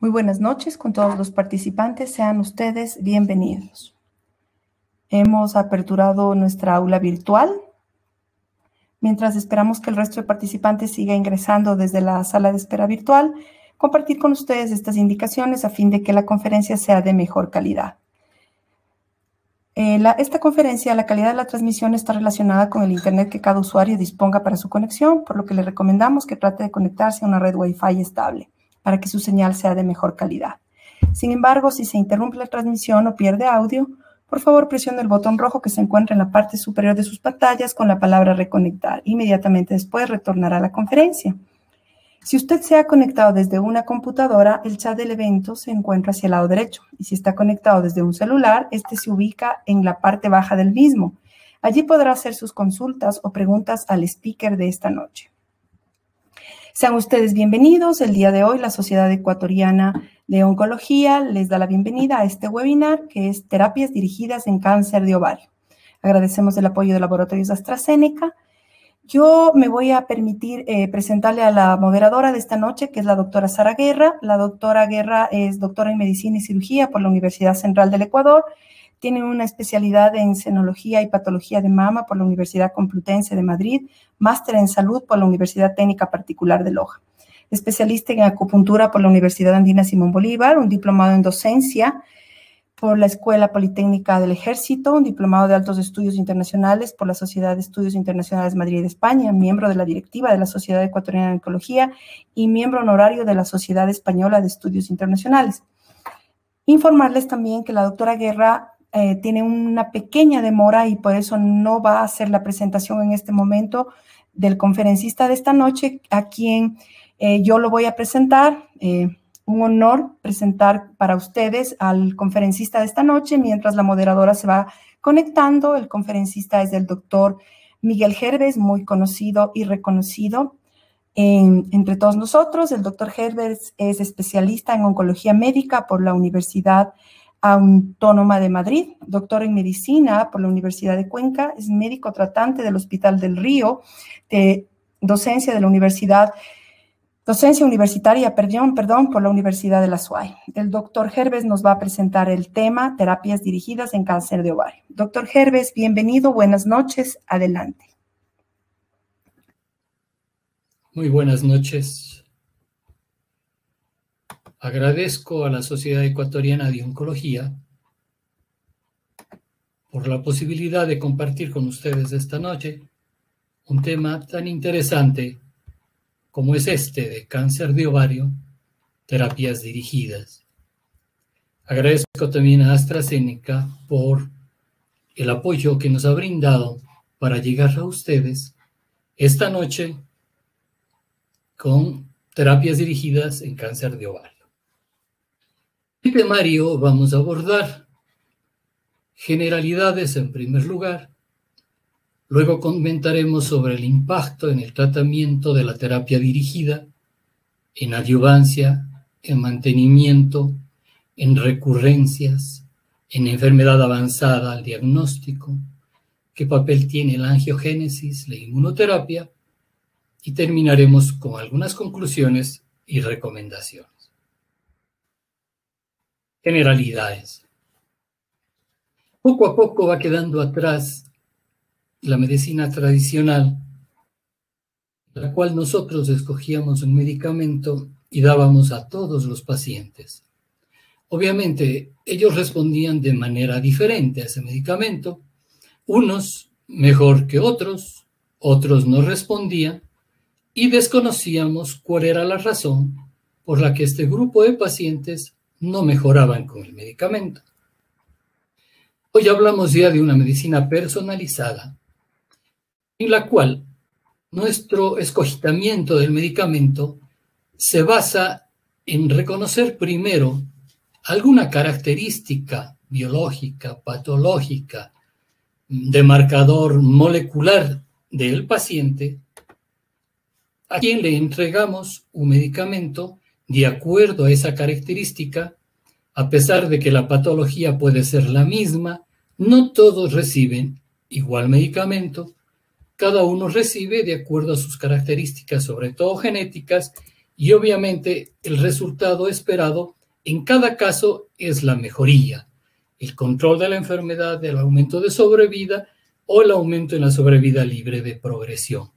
Muy buenas noches con todos los participantes. Sean ustedes bienvenidos. Hemos aperturado nuestra aula virtual. Mientras esperamos que el resto de participantes siga ingresando desde la sala de espera virtual, compartir con ustedes estas indicaciones a fin de que la conferencia sea de mejor calidad. Esta conferencia, la calidad de la transmisión está relacionada con el internet que cada usuario disponga para su conexión, por lo que le recomendamos que trate de conectarse a una red Wi-Fi estable para que su señal sea de mejor calidad. Sin embargo, si se interrumpe la transmisión o pierde audio, por favor presione el botón rojo que se encuentra en la parte superior de sus pantallas con la palabra reconectar. Inmediatamente después retornará a la conferencia. Si usted se ha conectado desde una computadora, el chat del evento se encuentra hacia el lado derecho. Y si está conectado desde un celular, este se ubica en la parte baja del mismo. Allí podrá hacer sus consultas o preguntas al speaker de esta noche. Sean ustedes bienvenidos. El día de hoy, la Sociedad Ecuatoriana de Oncología les da la bienvenida a este webinar que es Terapias dirigidas en cáncer de ovario. Agradecemos el apoyo de Laboratorios AstraZeneca. Yo me voy a permitir presentarle a la moderadora de esta noche, que es la doctora Sara Guerra. La doctora Guerra es doctora en Medicina y Cirugía por la Universidad Central del Ecuador. Tiene una especialidad en Senología y Patología de Mama por la Universidad Complutense de Madrid, máster en Salud por la Universidad Técnica Particular de Loja. Especialista en Acupuntura por la Universidad Andina Simón Bolívar, un diplomado en Docencia por la Escuela Politécnica del Ejército, un diplomado de Altos Estudios Internacionales por la Sociedad de Estudios Internacionales Madrid de España, miembro de la directiva de la Sociedad Ecuatoriana de Oncología y miembro honorario de la Sociedad Española de Estudios Internacionales. Informarles también que la doctora Guerra tiene una pequeña demora y por eso no va a hacer la presentación en este momento del conferencista de esta noche, a quien yo lo voy a presentar. Un honor presentar para ustedes al conferencista de esta noche, mientras la moderadora se va conectando. El conferencista es el doctor Miguel Herbes, muy conocido y reconocido entre todos nosotros. El doctor Herbes es especialista en oncología médica por la Universidad Autónoma de Madrid, doctor en medicina por la Universidad de Cuenca, es médico tratante del Hospital del Río, de docencia universitaria, por la Universidad de la SUAY. El doctor Herbes nos va a presentar el tema terapias dirigidas en cáncer de ovario. Doctor Herbes, bienvenido, buenas noches, adelante. Muy buenas noches. Agradezco a la Sociedad Ecuatoriana de Oncología por la posibilidad de compartir con ustedes esta noche un tema tan interesante como es este de cáncer de ovario, terapias dirigidas. Agradezco también a AstraZeneca por el apoyo que nos ha brindado para llegar a ustedes esta noche con terapias dirigidas en cáncer de ovario. En el temario vamos a abordar generalidades en primer lugar, luego comentaremos sobre el impacto en el tratamiento de la terapia dirigida, en adyuvancia, en mantenimiento, en recurrencias, en enfermedad avanzada al diagnóstico, qué papel tiene la angiogénesis, la inmunoterapia, y terminaremos con algunas conclusiones y recomendaciones. Generalidades. Poco a poco va quedando atrás la medicina tradicional, la cual nosotros escogíamos un medicamento y dábamos a todos los pacientes. Obviamente, ellos respondían de manera diferente a ese medicamento, unos mejor que otros, otros no respondían, y desconocíamos cuál era la razón por la que este grupo de pacientes no mejoraban con el medicamento. Hoy hablamos ya de una medicina personalizada, en la cual nuestro escogimiento del medicamento se basa en reconocer primero alguna característica biológica, patológica, de marcador molecular del paciente, a quien le entregamos un medicamento de acuerdo a esa característica. A pesar de que la patología puede ser la misma, no todos reciben igual medicamento, cada uno recibe de acuerdo a sus características, sobre todo genéticas, y obviamente el resultado esperado En cada caso es la mejoría, el control de la enfermedad, el aumento de sobrevida o el aumento en la sobrevida libre de progresión.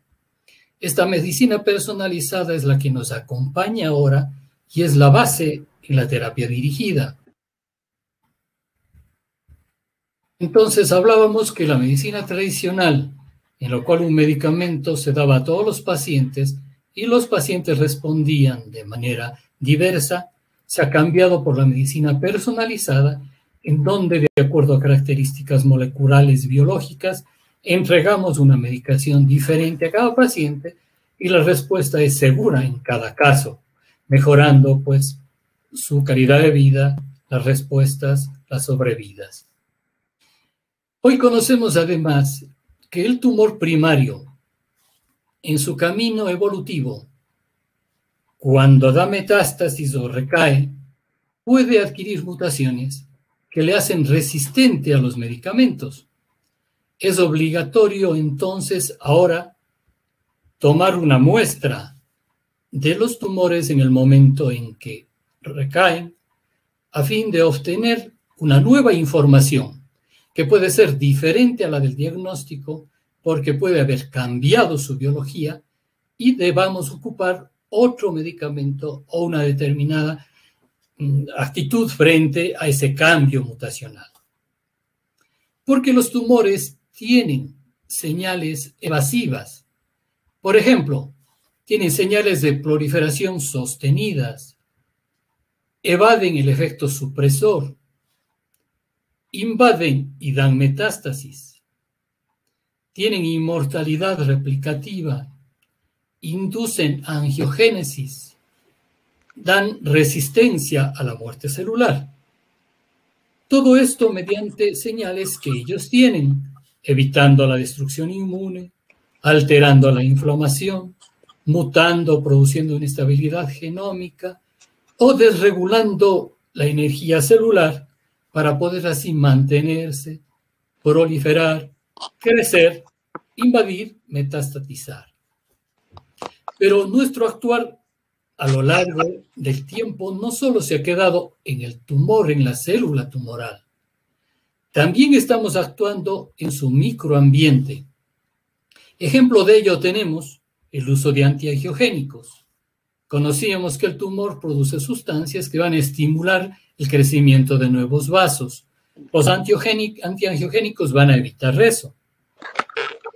Esta medicina personalizada es la que nos acompaña ahora y es la base en la terapia dirigida. Entonces hablábamos que la medicina tradicional, en la cual un medicamento se daba a todos los pacientes y los pacientes respondían de manera diversa, se ha cambiado por la medicina personalizada, en donde, de acuerdo a características moleculares biológicas, entregamos una medicación diferente a cada paciente y la respuesta es segura en cada caso, mejorando pues su calidad de vida, las respuestas, las sobrevidas. Hoy conocemos además que el tumor primario, en su camino evolutivo, cuando da metástasis o recae, puede adquirir mutaciones que le hacen resistente a los medicamentos. Es obligatorio entonces ahora tomar una muestra de los tumores en el momento en que recaen a fin de obtener una nueva información que puede ser diferente a la del diagnóstico porque puede haber cambiado su biología y debamos ocupar otro medicamento o una determinada actitud frente a ese cambio mutacional. Porque los tumores tienen señales evasivas. Por ejemplo, tienen señales de proliferación sostenidas, evaden el efecto supresor, invaden y dan metástasis, tienen inmortalidad replicativa, inducen angiogénesis, dan resistencia a la muerte celular. Todo esto mediante señales que ellos tienen, evitando la destrucción inmune, alterando la inflamación, mutando, produciendo inestabilidad genómica o desregulando la energía celular para poder así mantenerse, proliferar, crecer, invadir, metastatizar. Pero nuestro actuar a lo largo del tiempo no solo se ha quedado en el tumor, en la célula tumoral, también estamos actuando en su microambiente. Ejemplo de ello tenemos el uso de antiangiogénicos. Conocíamos que el tumor produce sustancias que van a estimular el crecimiento de nuevos vasos. Los antiangiogénicos van a evitar eso.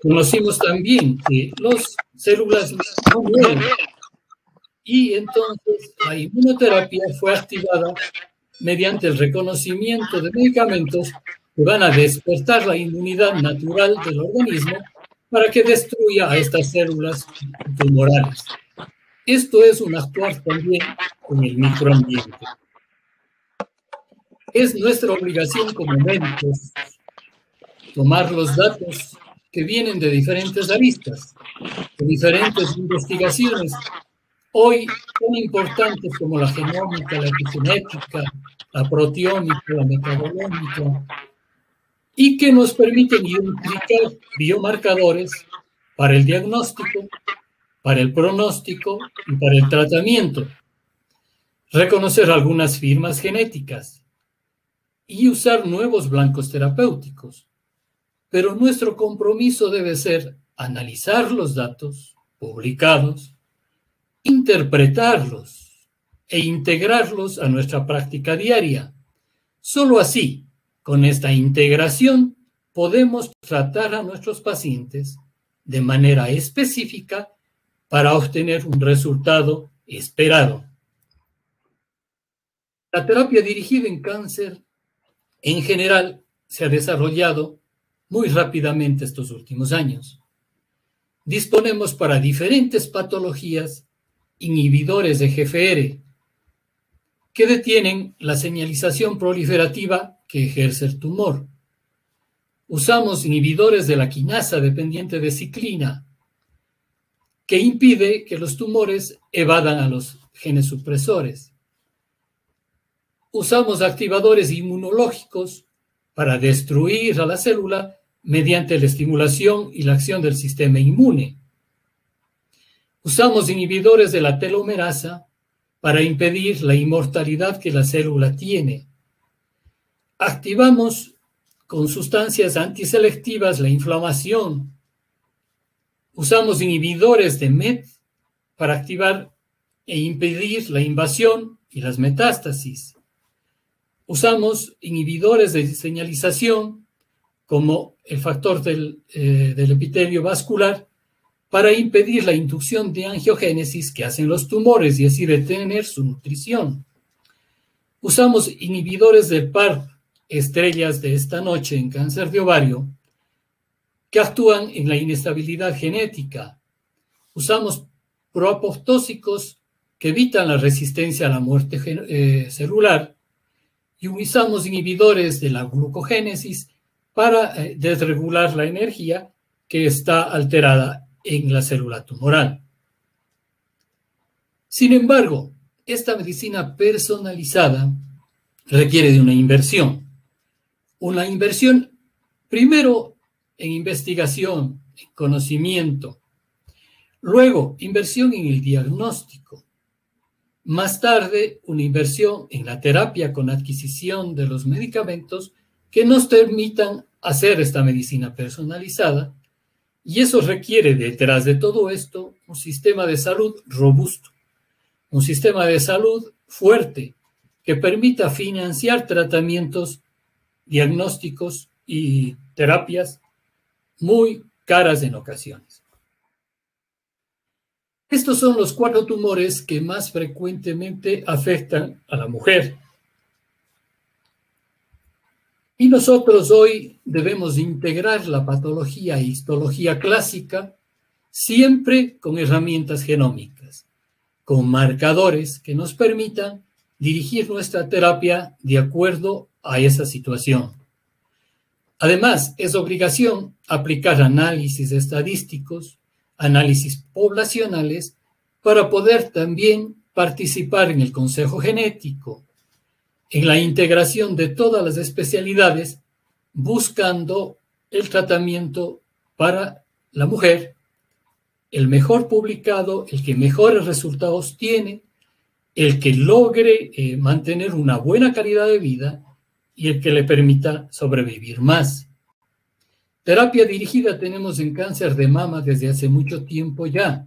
Conocimos también que las células no mueren y entonces la inmunoterapia fue activada mediante el reconocimiento de medicamentos que van a despertar la inmunidad natural del organismo para que destruya a estas células tumorales. Esto es un actuar también en el microambiente. Es nuestra obligación como médicos tomar los datos que vienen de diferentes aristas, de diferentes investigaciones, hoy tan importantes como la genómica, la epigenética, la proteómica, la metabolómica, y que nos permiten identificar biomarcadores para el diagnóstico, para el pronóstico y para el tratamiento, reconocer algunas firmas genéticas y usar nuevos blancos terapéuticos. Pero nuestro compromiso debe ser analizar los datos publicados, interpretarlos e integrarlos a nuestra práctica diaria. Solo así, con esta integración, podemos tratar a nuestros pacientes de manera específica para obtener un resultado esperado. La terapia dirigida en cáncer, en general, se ha desarrollado muy rápidamente estos últimos años. Disponemos para diferentes patologías inhibidores de GFR que detienen la señalización proliferativa que ejerce el tumor. Usamos inhibidores de la quinasa dependiente de ciclina que impide que los tumores evadan a los genes supresores. Usamos activadores inmunológicos para destruir a la célula mediante la estimulación y la acción del sistema inmune. Usamos inhibidores de la telomerasa para impedir la inmortalidad que la célula tiene. Activamos con sustancias antiselectivas la inflamación. Usamos inhibidores de MET para activar e impedir la invasión y las metástasis. Usamos inhibidores de señalización como el factor del epitelio vascular para impedir la inducción de angiogénesis que hacen los tumores y así detener su nutrición. Usamos inhibidores de PARP, estrellas de esta noche en cáncer de ovario, que actúan en la inestabilidad genética. Usamos proapoptósicos que evitan la resistencia a la muerte celular y usamos inhibidores de la glucogénesis para desregular la energía que está alterada en la célula tumoral. Sin embargo, esta medicina personalizada requiere de una inversión. Una inversión, primero, en investigación, en conocimiento. Luego, inversión en el diagnóstico. Más tarde, una inversión en la terapia con adquisición de los medicamentos que nos permitan hacer esta medicina personalizada. Y eso requiere, detrás de todo esto, un sistema de salud robusto, un sistema de salud fuerte que permita financiar tratamientos, diagnósticos y terapias muy caras en ocasiones. Estos son los 4 tumores que más frecuentemente afectan a la mujer. Y nosotros hoy debemos integrar la patología e histología clásica siempre con herramientas genómicas, con marcadores que nos permitan dirigir nuestra terapia de acuerdo a esa situación. Además, es obligación aplicar análisis estadísticos, análisis poblacionales, para poder también participar en el consejo genético, en la integración de todas las especialidades, buscando el tratamiento para la mujer, el mejor publicado, el que mejores resultados tiene, el que logre mantener una buena calidad de vida y el que le permita sobrevivir más. Terapia dirigida tenemos en cáncer de mama desde hace mucho tiempo ya.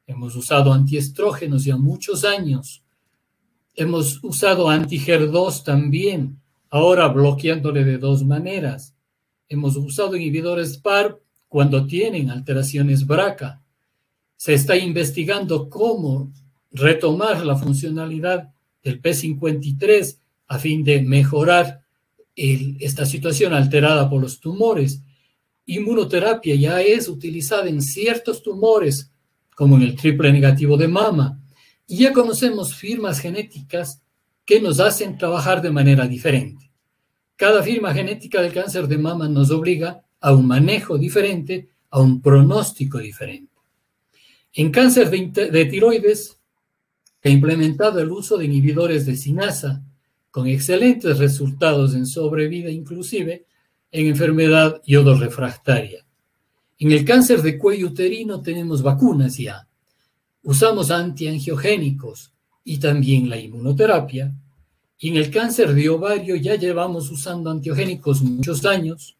Hemos usado antiestrógenos ya muchos años. Hemos usado anti-HER2 también, ahora bloqueándole de 2 maneras. Hemos usado inhibidores PARP cuando tienen alteraciones BRCA. Se está investigando cómo retomar la funcionalidad del P53 a fin de mejorar esta situación alterada por los tumores. Inmunoterapia ya es utilizada en ciertos tumores, como en el triple negativo de mama, y ya conocemos firmas genéticas que nos hacen trabajar de manera diferente. Cada firma genética del cáncer de mama nos obliga a un manejo diferente, a un pronóstico diferente. En cáncer de tiroides, he implementado el uso de inhibidores de cinasa, con excelentes resultados en sobrevida, inclusive en enfermedad yodo-refractaria. En el cáncer de cuello uterino tenemos vacunas ya. Usamos antiangiogénicos y también la inmunoterapia. Y en el cáncer de ovario ya llevamos usando antiogénicos muchos años.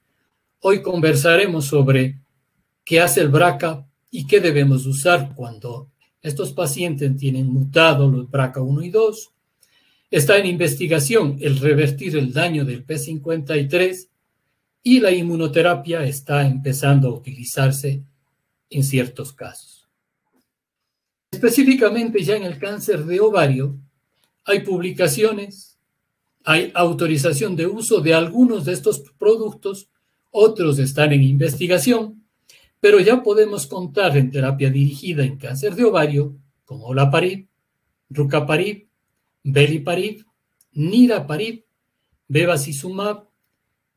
Hoy conversaremos sobre qué hace el BRCA y qué debemos usar cuando estos pacientes tienen mutado los BRCA1 y 2. Está en investigación el revertir el daño del P53 y la inmunoterapia está empezando a utilizarse en ciertos casos. Específicamente ya en el cáncer de ovario hay publicaciones, hay autorización de uso de algunos de estos productos, otros están en investigación, pero ya podemos contar en terapia dirigida en cáncer de ovario con olaparib, rucaparib, beliparib, niraparib, bevacizumab,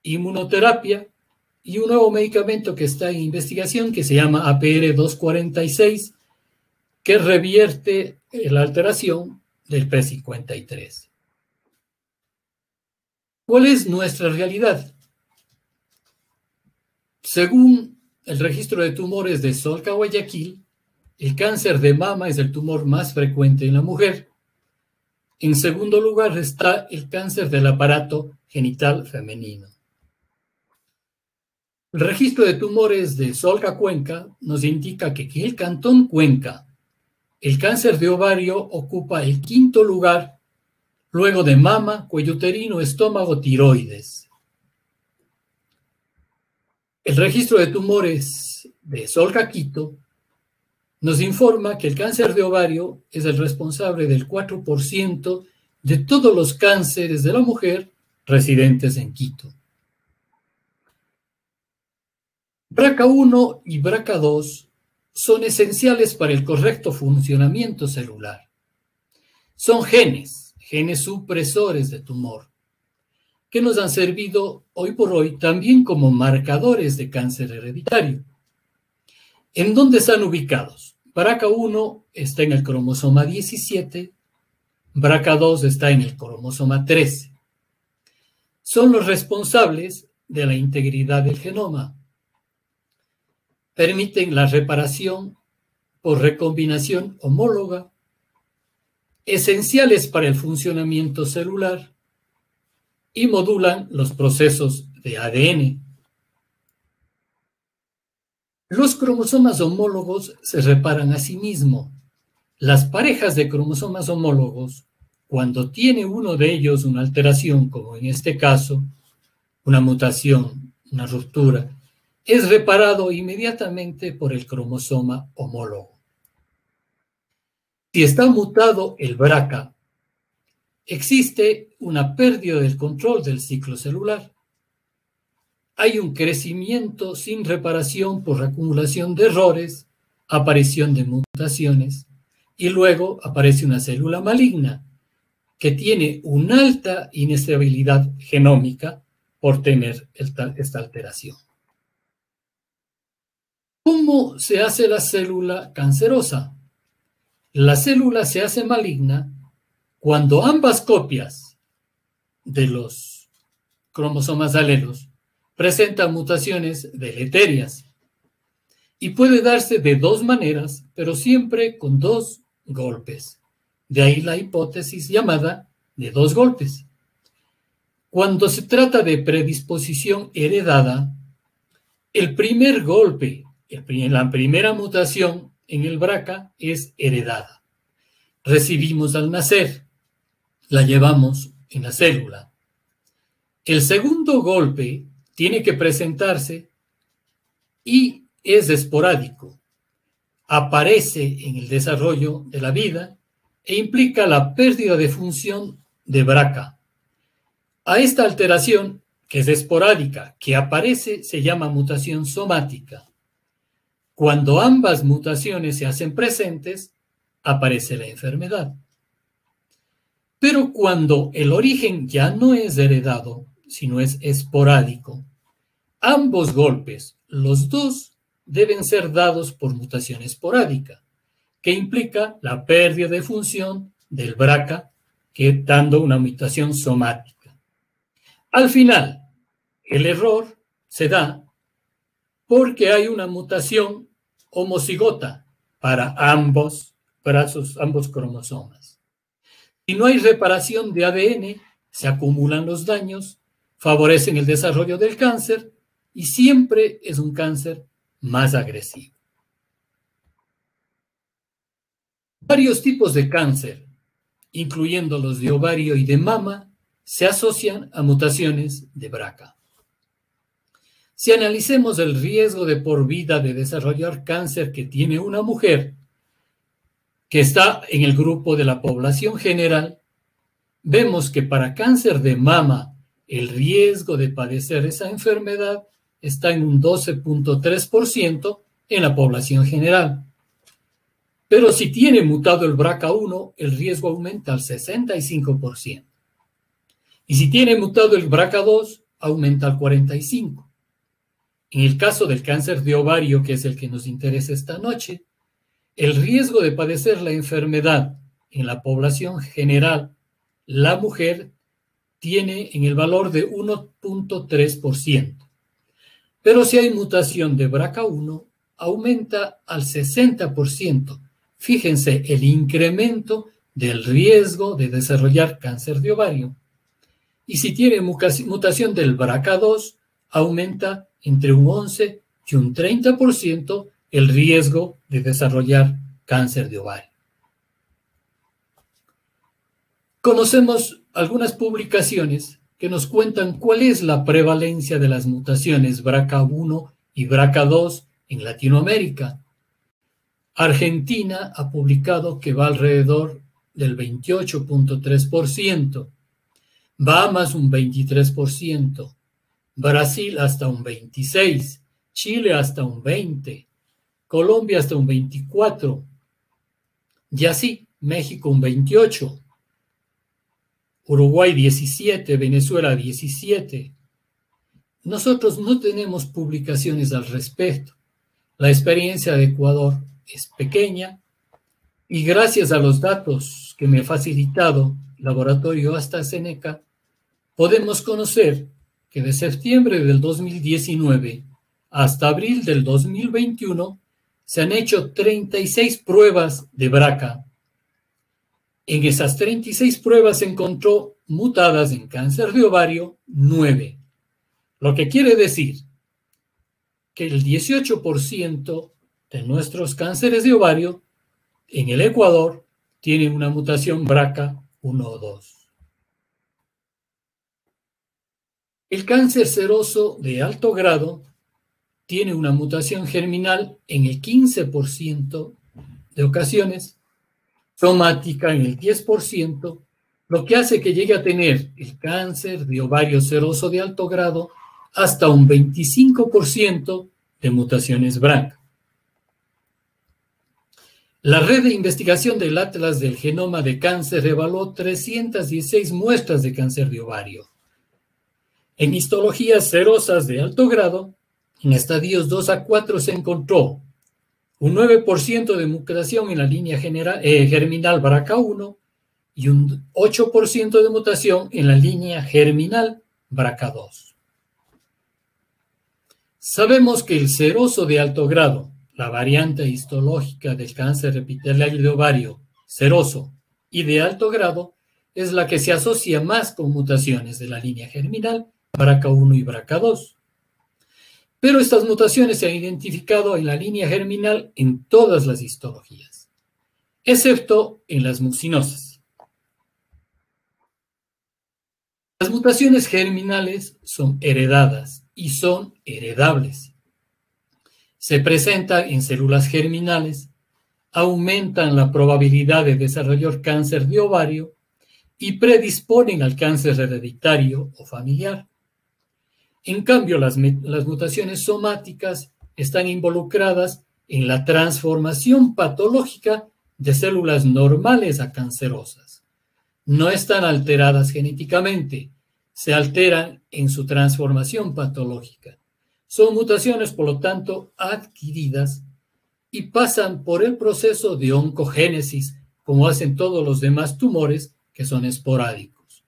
inmunoterapia y un nuevo medicamento que está en investigación que se llama APR-246, que revierte la alteración del P53. ¿Cuál es nuestra realidad? Según el registro de tumores de Solca, Guayaquil, el cáncer de mama es el tumor más frecuente en la mujer En segundo lugar está el cáncer del aparato genital femenino. El registro de tumores de Solca Cuenca nos indica que en el cantón Cuenca, el cáncer de ovario ocupa el quinto lugar, luego de mama, cuello uterino, estómago, tiroides. El registro de tumores de Solca Quito nos informa que el cáncer de ovario es el responsable del 4% de todos los cánceres de la mujer residentes en Quito. BRCA1 y BRCA2 son esenciales para el correcto funcionamiento celular. Son genes supresores de tumor, que nos han servido hoy por hoy también como marcadores de cáncer hereditario. ¿En dónde están ubicados? BRCA1 está en el cromosoma 17, BRCA2 está en el cromosoma 13. Son los responsables de la integridad del genoma. Permiten la reparación por recombinación homóloga, esenciales para el funcionamiento celular, y modulan los procesos de ADN. Los cromosomas homólogos se reparan a sí mismos. Las parejas de cromosomas homólogos, cuando tiene uno de ellos una alteración, como en este caso, una mutación, una ruptura, es reparado inmediatamente por el cromosoma homólogo. Si está mutado el BRCA, existe una pérdida del control del ciclo celular. Hay un crecimiento sin reparación por acumulación de errores, aparición de mutaciones, y luego aparece una célula maligna que tiene una alta inestabilidad genómica por tener esta alteración. ¿Cómo se hace la célula cancerosa? La célula se hace maligna cuando ambas copias de los cromosomas alelos presentan mutaciones deleterias. Y puede darse de dos maneras, pero siempre con dos golpes. De ahí la hipótesis llamada de dos golpes. Cuando se trata de predisposición heredada, el primer golpe, la primera mutación en el BRCA es heredada. Recibimos al nacer, la llevamos en la célula. El segundo golpe tiene que presentarse y es esporádico. Aparece en el desarrollo de la vida e implica la pérdida de función de BRCA. A esta alteración, que es esporádica, que aparece, se llama mutación somática. Cuando ambas mutaciones se hacen presentes, aparece la enfermedad. Pero cuando el origen ya no es heredado, sino es esporádico, ambos golpes, los dos, deben ser dados por mutación esporádica, que implica la pérdida de función del BRCA, dando una mutación somática. Al final, el error se da porque hay una mutación homocigota para ambos cromosomas. Si no hay reparación de ADN, se acumulan los daños, favorecen el desarrollo del cáncer y siempre es un cáncer más agresivo. Varios tipos de cáncer, incluyendo los de ovario y de mama, se asocian a mutaciones de BRCA. Si analicemos el riesgo de por vida de desarrollar cáncer que tiene una mujer que está en el grupo de la población general, vemos que para cáncer de mama el riesgo de padecer esa enfermedad está en un 12.3% en la población general. Pero si tiene mutado el BRCA1, el riesgo aumenta al 65%. Y si tiene mutado el BRCA2, aumenta al 45%. En el caso del cáncer de ovario, que es el que nos interesa esta noche, el riesgo de padecer la enfermedad en la población general, la mujer, tiene en el valor de 1.3%. Pero si hay mutación de BRCA1, aumenta al 60%. Fíjense el incremento del riesgo de desarrollar cáncer de ovario. Y si tiene mutación del BRCA2, aumenta entre un 11 y un 30% el riesgo de desarrollar cáncer de ovario. Conocemos algunas publicaciones que nos cuentan cuál es la prevalencia de las mutaciones BRCA1 y BRCA2 en Latinoamérica. Argentina ha publicado que va alrededor del 28.3%, Bahamas un 23%, Brasil hasta un 26%, Chile hasta un 20%, Colombia hasta un 24%, y así México un 28%, Uruguay 17%, Venezuela 17%. Nosotros no tenemos publicaciones al respecto. La experiencia de Ecuador es pequeña y gracias a los datos que me ha facilitado el laboratorio AstraZeneca, podemos conocer que de septiembre del 2019 hasta abril del 2021 se han hecho 36 pruebas de BRCA. En esas 36 pruebas se encontró mutadas en cáncer de ovario 9, lo que quiere decir que el 18% de nuestros cánceres de ovario en el Ecuador tienen una mutación BRCA 1 o 2. El cáncer seroso de alto grado tiene una mutación germinal en el 15% de ocasiones, somática en el 10%, lo que hace que llegue a tener el cáncer de ovario seroso de alto grado hasta un 25% de mutaciones BRCA. La red de investigación del Atlas del Genoma de Cáncer evaluó 316 muestras de cáncer de ovario. En histologías serosas de alto grado, en estadios 2 a 4 se encontró un 9% de mutación en la línea germinal BRCA1 y un 8% de mutación en la línea germinal BRCA2. Sabemos que el seroso de alto grado, la variante histológica del cáncer epitelial de ovario seroso y de alto grado, es la que se asocia más con mutaciones de la línea germinal BRCA1 y BRCA2. Pero estas mutaciones se han identificado en la línea germinal en todas las histologías, excepto en las mucinosas. Las mutaciones germinales son heredadas y son heredables. Se presentan en células germinales, aumentan la probabilidad de desarrollar cáncer de ovario y predisponen al cáncer hereditario o familiar. En cambio, las mutaciones somáticas están involucradas en la transformación patológica de células normales a cancerosas. No están alteradas genéticamente, se alteran en su transformación patológica. Son mutaciones, por lo tanto, adquiridas y pasan por el proceso de oncogénesis, como hacen todos los demás tumores que son esporádicos.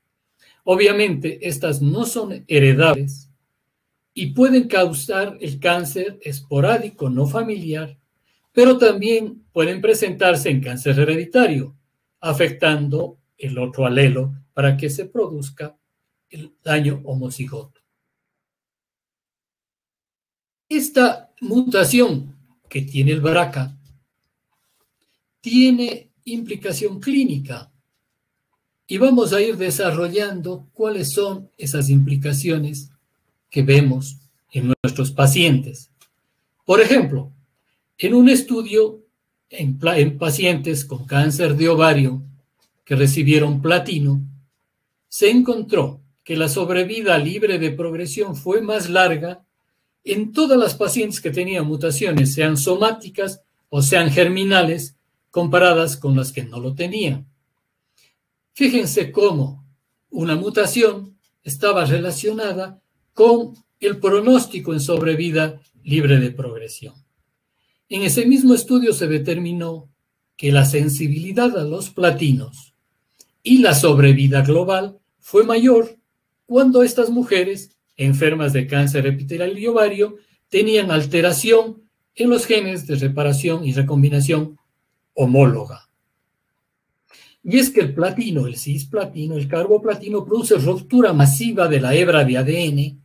Obviamente, estas no son heredables y pueden causar el cáncer esporádico no familiar, pero también pueden presentarse en cáncer hereditario, afectando el otro alelo para que se produzca el daño homocigoto. Esta mutación que tiene el BRCA tiene implicación clínica y vamos a ir desarrollando cuáles son esas implicaciones que vemos en nuestros pacientes. Por ejemplo, en un estudio en pacientes con cáncer de ovario que recibieron platino, se encontró que la sobrevida libre de progresión fue más larga en todas las pacientes que tenían mutaciones, sean somáticas o sean germinales, comparadas con las que no lo tenían. Fíjense cómo una mutación estaba relacionada con el pronóstico en sobrevida libre de progresión. En ese mismo estudio se determinó que la sensibilidad a los platinos y la sobrevida global fue mayor cuando estas mujeres enfermas de cáncer epitelial y ovario tenían alteración en los genes de reparación y recombinación homóloga. Y es que el platino, el cisplatino, el carboplatino produce ruptura masiva de la hebra de ADN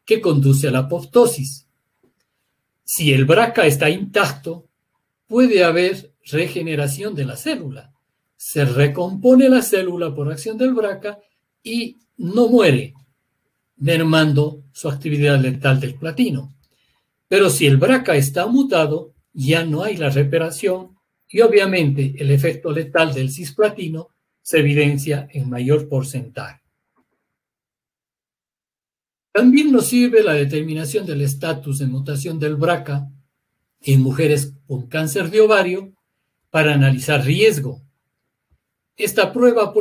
que conduce a la apoptosis. Si el BRCA está intacto, puede haber regeneración de la célula. Se recompone la célula por acción del BRCA y no muere, mermando su actividad letal del platino. Pero si el BRCA está mutado, ya no hay la reparación y obviamente el efecto letal del cisplatino se evidencia en mayor porcentaje. También nos sirve la determinación del estatus de mutación del BRCA en mujeres con cáncer de ovario para analizar riesgo. Esta prueba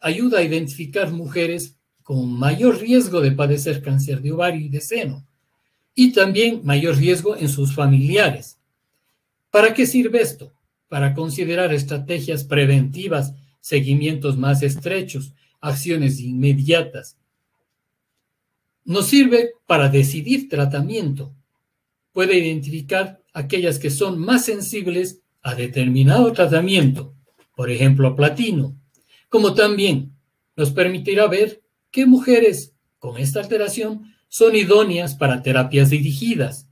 ayuda a identificar mujeres con mayor riesgo de padecer cáncer de ovario y de seno, y también mayor riesgo en sus familiares. ¿Para qué sirve esto? Para considerar estrategias preventivas, seguimientos más estrechos, acciones inmediatas. Nos sirve para decidir tratamiento. Puede identificar aquellas que son más sensibles a determinado tratamiento, por ejemplo, platino, como también nos permitirá ver qué mujeres con esta alteración son idóneas para terapias dirigidas.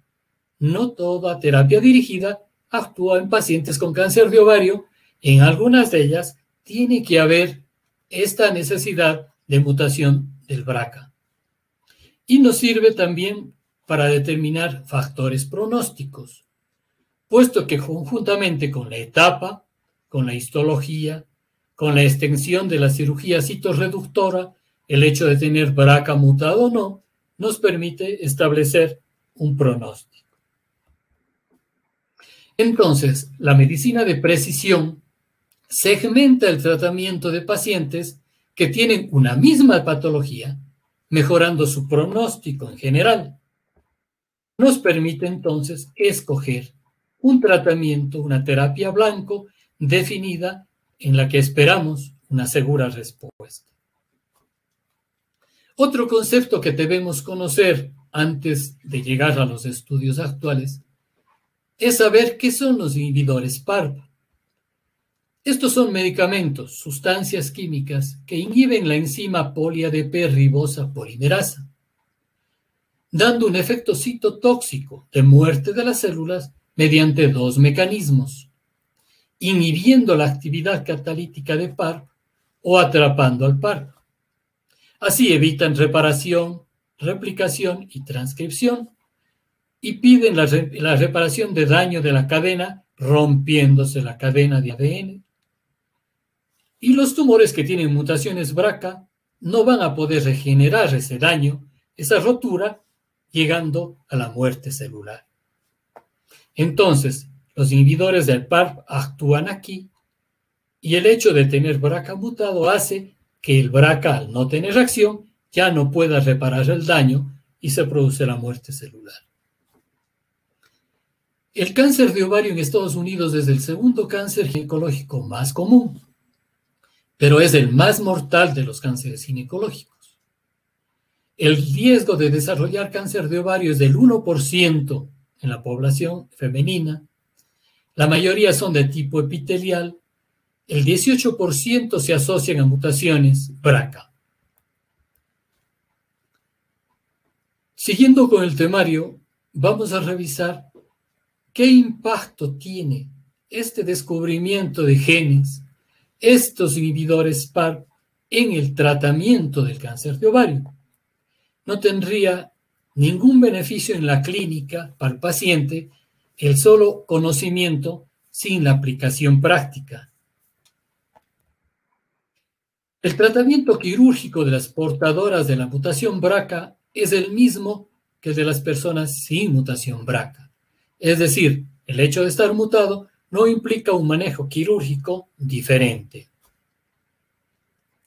No toda terapia dirigida actúa en pacientes con cáncer de ovario. En algunas de ellas tiene que haber esta necesidad de mutación del BRCA. Y nos sirve también para determinar factores pronósticos, puesto que conjuntamente con la etapa, con la histología, con la extensión de la cirugía citorreductora, el hecho de tener BRCA mutado o no, nos permite establecer un pronóstico. Entonces, la medicina de precisión segmenta el tratamiento de pacientes que tienen una misma patología, mejorando su pronóstico en general. Nos permite entonces escoger un tratamiento, una terapia blanco definida en la que esperamos una segura respuesta. Otro concepto que debemos conocer antes de llegar a los estudios actuales es saber qué son los inhibidores PARP. Estos son medicamentos, sustancias químicas que inhiben la enzima poli-ADP ribosa polimerasa, dando un efecto citotóxico de muerte de las células mediante dos mecanismos: inhibiendo la actividad catalítica de PARP o atrapando al PARP. Así evitan reparación, replicación y transcripción y piden la reparación de daño de la cadena, rompiéndose la cadena de ADN. Y los tumores que tienen mutaciones BRCA no van a poder regenerar ese daño, esa rotura, llegando a la muerte celular. Entonces, los inhibidores del PARP actúan aquí y el hecho de tener BRCA mutado hace que el BRCA, al no tener acción, ya no pueda reparar el daño y se produce la muerte celular. El cáncer de ovario en Estados Unidos es el segundo cáncer ginecológico más común, pero es el más mortal de los cánceres ginecológicos. El riesgo de desarrollar cáncer de ovario es del 1% en la población femenina. La mayoría son de tipo epitelial. El 18% se asocian a mutaciones BRCA. Siguiendo con el temario, vamos a revisar qué impacto tiene este descubrimiento de genes, estos inhibidores PARP, en el tratamiento del cáncer de ovario. No tendría ningún beneficio en la clínica para el paciente el solo conocimiento sin la aplicación práctica. El tratamiento quirúrgico de las portadoras de la mutación BRCA es el mismo que el de las personas sin mutación BRCA. Es decir, el hecho de estar mutado no implica un manejo quirúrgico diferente.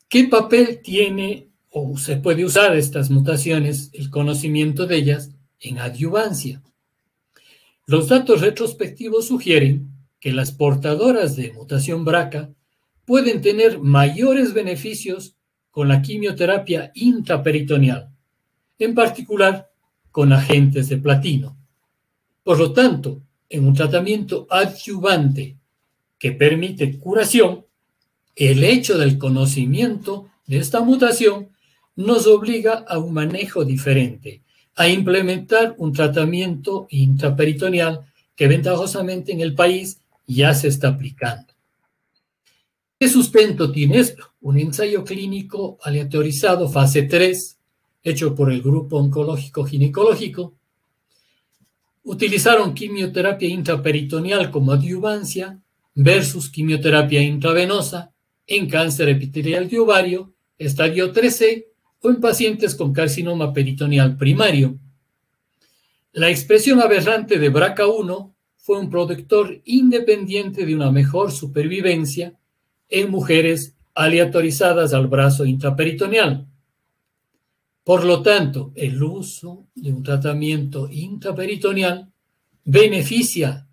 ¿Qué papel tiene o se puede usar estas mutaciones, el conocimiento de ellas, en adyuvancia? Los datos retrospectivos sugieren que las portadoras de mutación BRCA pueden tener mayores beneficios con la quimioterapia intraperitoneal, en particular con agentes de platino. Por lo tanto, en un tratamiento adyuvante que permite curación, El hecho del conocimiento de esta mutación nos obliga a un manejo diferente, a implementar un tratamiento intraperitoneal que ventajosamente en el país ya se está aplicando. ¿Qué sustento tiene esto? Un ensayo clínico aleatorizado fase 3, hecho por el grupo oncológico ginecológico. Utilizaron quimioterapia intraperitoneal como adyuvancia versus quimioterapia intravenosa en cáncer epitelial de ovario, estadio 3C, o en pacientes con carcinoma peritoneal primario. La expresión aberrante de BRCA1 fue un predictor independiente de una mejor supervivencia en mujeres aleatorizadas al brazo intraperitoneal. Por lo tanto, el uso de un tratamiento intraperitoneal beneficia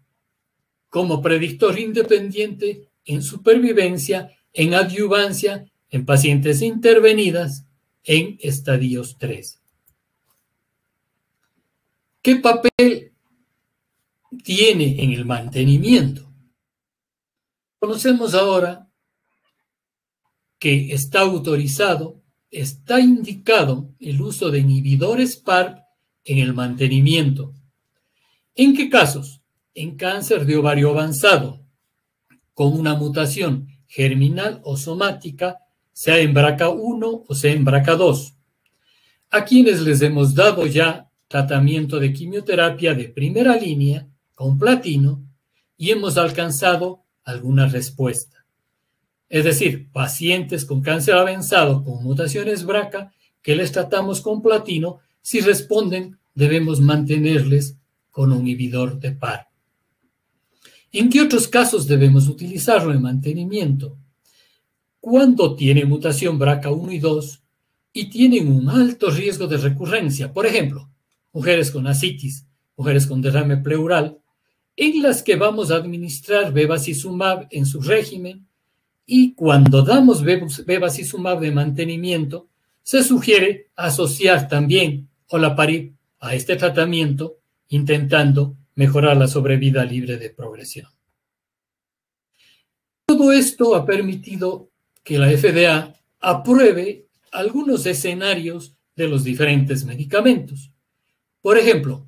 como predictor independiente en supervivencia, en adyuvancia, en pacientes intervenidas en estadios 3. ¿Qué papel tiene en el mantenimiento? Conocemos ahora que está autorizado, está indicado el uso de inhibidores PARP en el mantenimiento. ¿En qué casos? En cáncer de ovario avanzado, con una mutación germinal o somática, sea en BRCA1 o sea en BRCA2, a quienes les hemos dado ya tratamiento de quimioterapia de primera línea con platino y hemos alcanzado alguna respuesta. Es decir, pacientes con cáncer avanzado con mutaciones BRCA que les tratamos con platino, si responden, debemos mantenerles con un inhibidor de PARP. ¿En qué otros casos debemos utilizarlo en mantenimiento? Cuando tiene mutación BRCA1 y 2 y tienen un alto riesgo de recurrencia, por ejemplo, mujeres con ascitis, mujeres con derrame pleural, en las que vamos a administrar bevacizumab en su régimen, y cuando damos bevacizumab de mantenimiento, se sugiere asociar también olaparib a este tratamiento, intentando mejorar la sobrevida libre de progresión. Todo esto ha permitido que la FDA apruebe algunos escenarios de los diferentes medicamentos. Por ejemplo,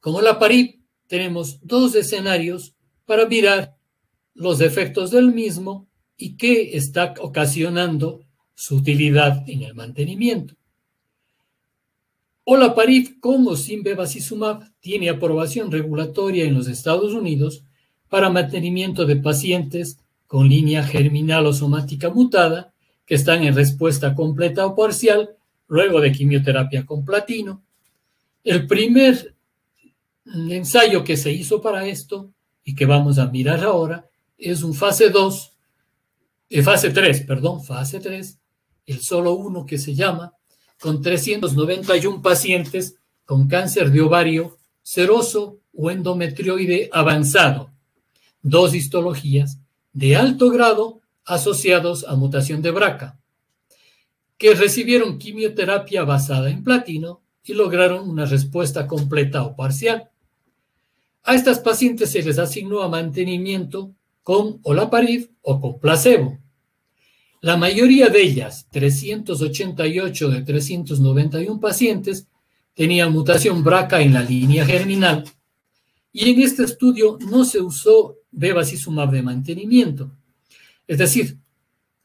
con olaparib tenemos dos escenarios para mirar los efectos del mismo y qué está ocasionando su utilidad en el mantenimiento. Olaparib con o sin bevacizumab tiene aprobación regulatoria en los Estados Unidos para mantenimiento de pacientes con línea germinal o somática mutada que están en respuesta completa o parcial luego de quimioterapia con platino. El primer ensayo que se hizo para esto y que vamos a mirar ahora es un fase 3, el solo uno que se llama, con 391 pacientes con cáncer de ovario seroso o endometrioide avanzado, 2 histologías de alto grado asociados a mutación de BRCA, que recibieron quimioterapia basada en platino y lograron una respuesta completa o parcial. A estas pacientes se les asignó a mantenimiento con olaparib o con placebo. La mayoría de ellas, 388 de 391 pacientes, tenían mutación BRCA en la línea germinal. Y en este estudio no se usó bevacizumab de mantenimiento. Es decir,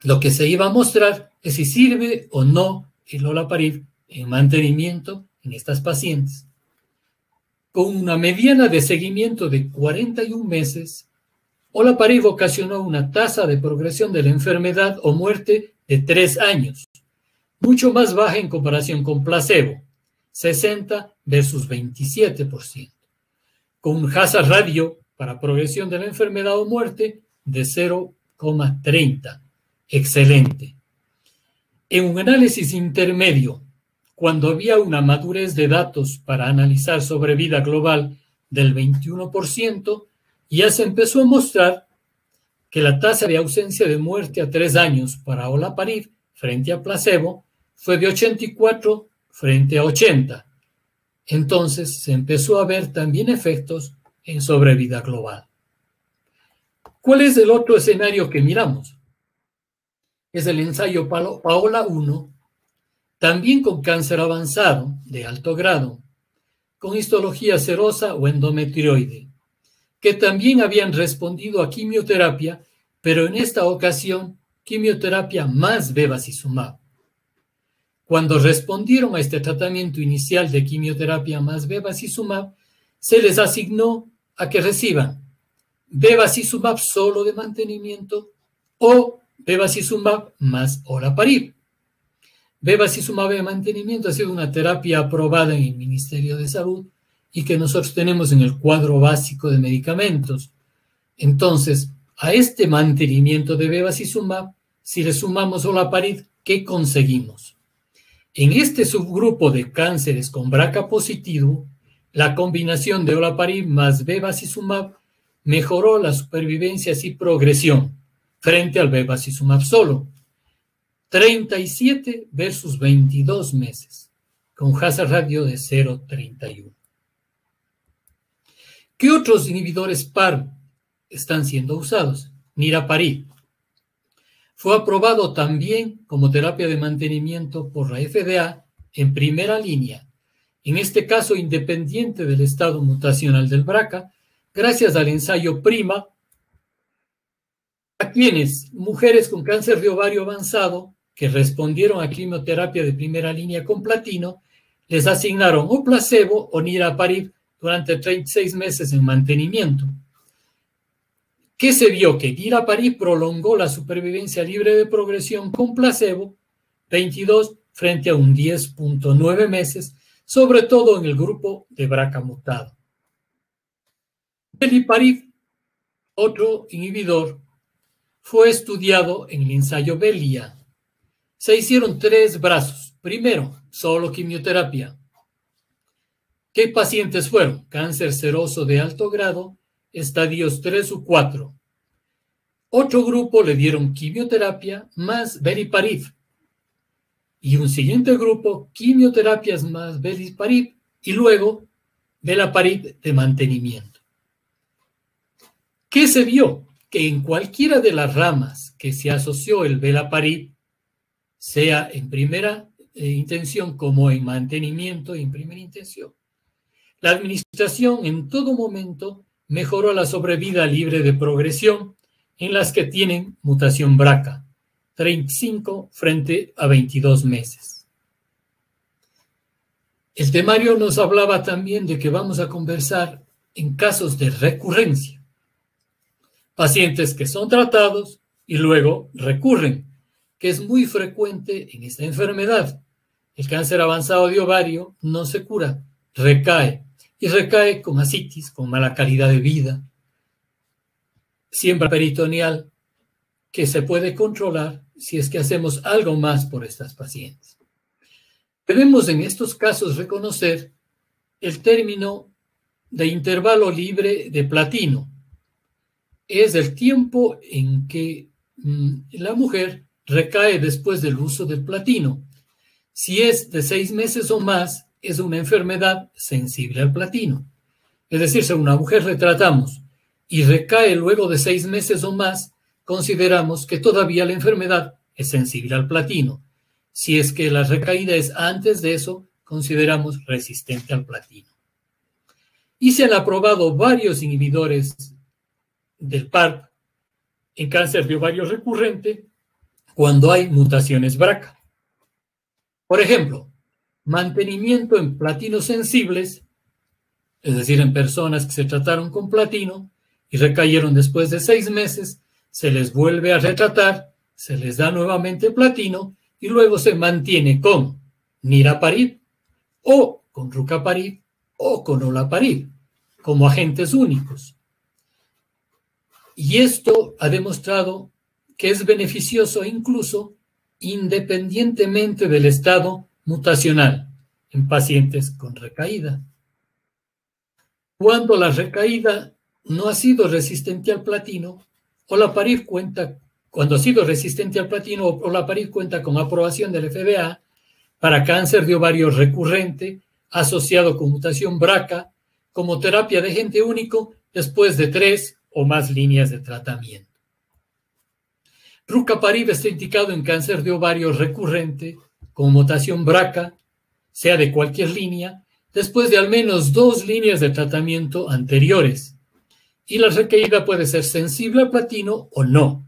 lo que se iba a mostrar es si sirve o no el olaparib en mantenimiento en estas pacientes. Con una mediana de seguimiento de 41 meses, olaparib ocasionó una tasa de progresión de la enfermedad o muerte de 3 años, mucho más baja en comparación con placebo, 60 versus 27%, con un hazard ratio para progresión de la enfermedad o muerte de 0,30, excelente. En un análisis intermedio, cuando había una madurez de datos para analizar sobrevida global del 21%, ya se empezó a mostrar que la tasa de ausencia de muerte a 3 años para olaparib frente a placebo fue de 84 frente a 80. Entonces se empezó a ver también efectos en sobrevida global. ¿Cuál es el otro escenario que miramos? Es el ensayo Paola 1, también con cáncer avanzado de alto grado, con histología serosa o endometrioide, que también habían respondido a quimioterapia, pero en esta ocasión quimioterapia más bevacizumab. Cuando respondieron a este tratamiento inicial de quimioterapia más bevacizumab, se les asignó a que reciban bevacizumab solo de mantenimiento o bevacizumab más olaparib. Bevacizumab de mantenimiento ha sido una terapia aprobada en el Ministerio de Salud y que nosotros tenemos en el cuadro básico de medicamentos. Entonces, a este mantenimiento de bevacizumab, si le sumamos olaparib, ¿qué conseguimos? En este subgrupo de cánceres con BRCA positivo, la combinación de olaparib más bevacizumab mejoró la supervivencia y progresión frente al bevacizumab solo. 37 versus 22 meses, con hazard ratio de 0,31. ¿Qué otros inhibidores PARP están siendo usados? Niraparib. Fue aprobado también como terapia de mantenimiento por la FDA en primera línea, en este caso independiente del estado mutacional del BRCA, gracias al ensayo PRIMA, a quienes, mujeres con cáncer de ovario avanzado, que respondieron a quimioterapia de primera línea con platino, les asignaron o placebo o niraparib durante 36 meses en mantenimiento. ¿Qué se vio? Que niraparib prolongó la supervivencia libre de progresión con placebo, 22 frente a un 10.9 meses, sobre todo en el grupo de BRCA mutado. Beliparib, otro inhibidor, fue estudiado en el ensayo Belia. Se hicieron 3 brazos. Primero, solo quimioterapia. ¿Qué pacientes fueron? Cáncer seroso de alto grado, estadios 3 u 4. Otro grupo le dieron quimioterapia más beliparib. Y un siguiente grupo, quimioterapias más beliparib y luego belaparib de mantenimiento. ¿Qué se vio? Que en cualquiera de las ramas que se asoció el belaparib, sea en primera intención como en mantenimiento y en primera intención, la administración en todo momento mejoró la sobrevida libre de progresión en las que tienen mutación BRCA, 35 frente a 22 meses. El temario nos hablaba también de que vamos a conversar en casos de recurrencia. Pacientes que son tratados y luego recurren, que es muy frecuente en esta enfermedad. El cáncer avanzado de ovario no se cura, recae, y recae con ascitis, con mala calidad de vida, siembra peritoneal, que se puede controlar si es que hacemos algo más por estas pacientes. Debemos en estos casos reconocer el término de intervalo libre de platino. Es el tiempo en que la mujer recae después del uso del platino. Si es de 6 meses o más, es una enfermedad sensible al platino. Es decir, si a una mujer retratamos y recae luego de 6 meses o más, consideramos que todavía la enfermedad es sensible al platino. Si es que la recaída es antes de eso, consideramos resistente al platino. Y se han aprobado varios inhibidores del PARP en cáncer de ovario recurrente cuando hay mutaciones BRCA. Por ejemplo, mantenimiento en platinos sensibles, es decir, en personas que se trataron con platino y recayeron después de 6 meses, se les vuelve a retratar, se les da nuevamente platino y luego se mantiene con niraparib o con rucaparib o con olaparib como agentes únicos. Y esto ha demostrado que es beneficioso incluso independientemente del estado mutacional en pacientes con recaída. Cuando la recaída no ha sido resistente al platino, cuando ha sido resistente al platino, olaparib cuenta con aprobación del FDA para cáncer de ovario recurrente asociado con mutación BRCA como terapia de agente único después de 3 o más líneas de tratamiento. Rucaparib está indicado en cáncer de ovario recurrente con mutación BRCA, sea de cualquier línea, después de al menos 2 líneas de tratamiento anteriores. Y la recaída puede ser sensible al platino o no.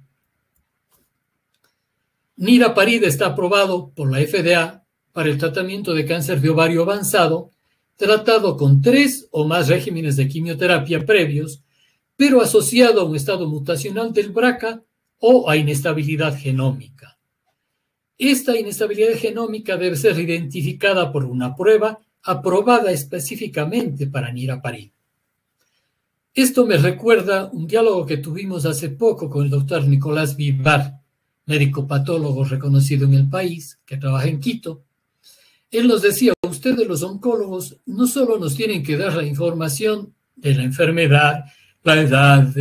Niraparib está aprobado por la FDA para el tratamiento de cáncer de ovario avanzado, tratado con 3 o más regímenes de quimioterapia previos, pero asociado a un estado mutacional del BRCA o a inestabilidad genómica. Esta inestabilidad genómica debe ser identificada por una prueba aprobada específicamente para Niraparib. Esto me recuerda un diálogo que tuvimos hace poco con el doctor Nicolás Vivar, médico patólogo reconocido en el país, que trabaja en Quito. Él nos decía, ustedes los oncólogos no solo nos tienen que dar la información de la enfermedad, la edad,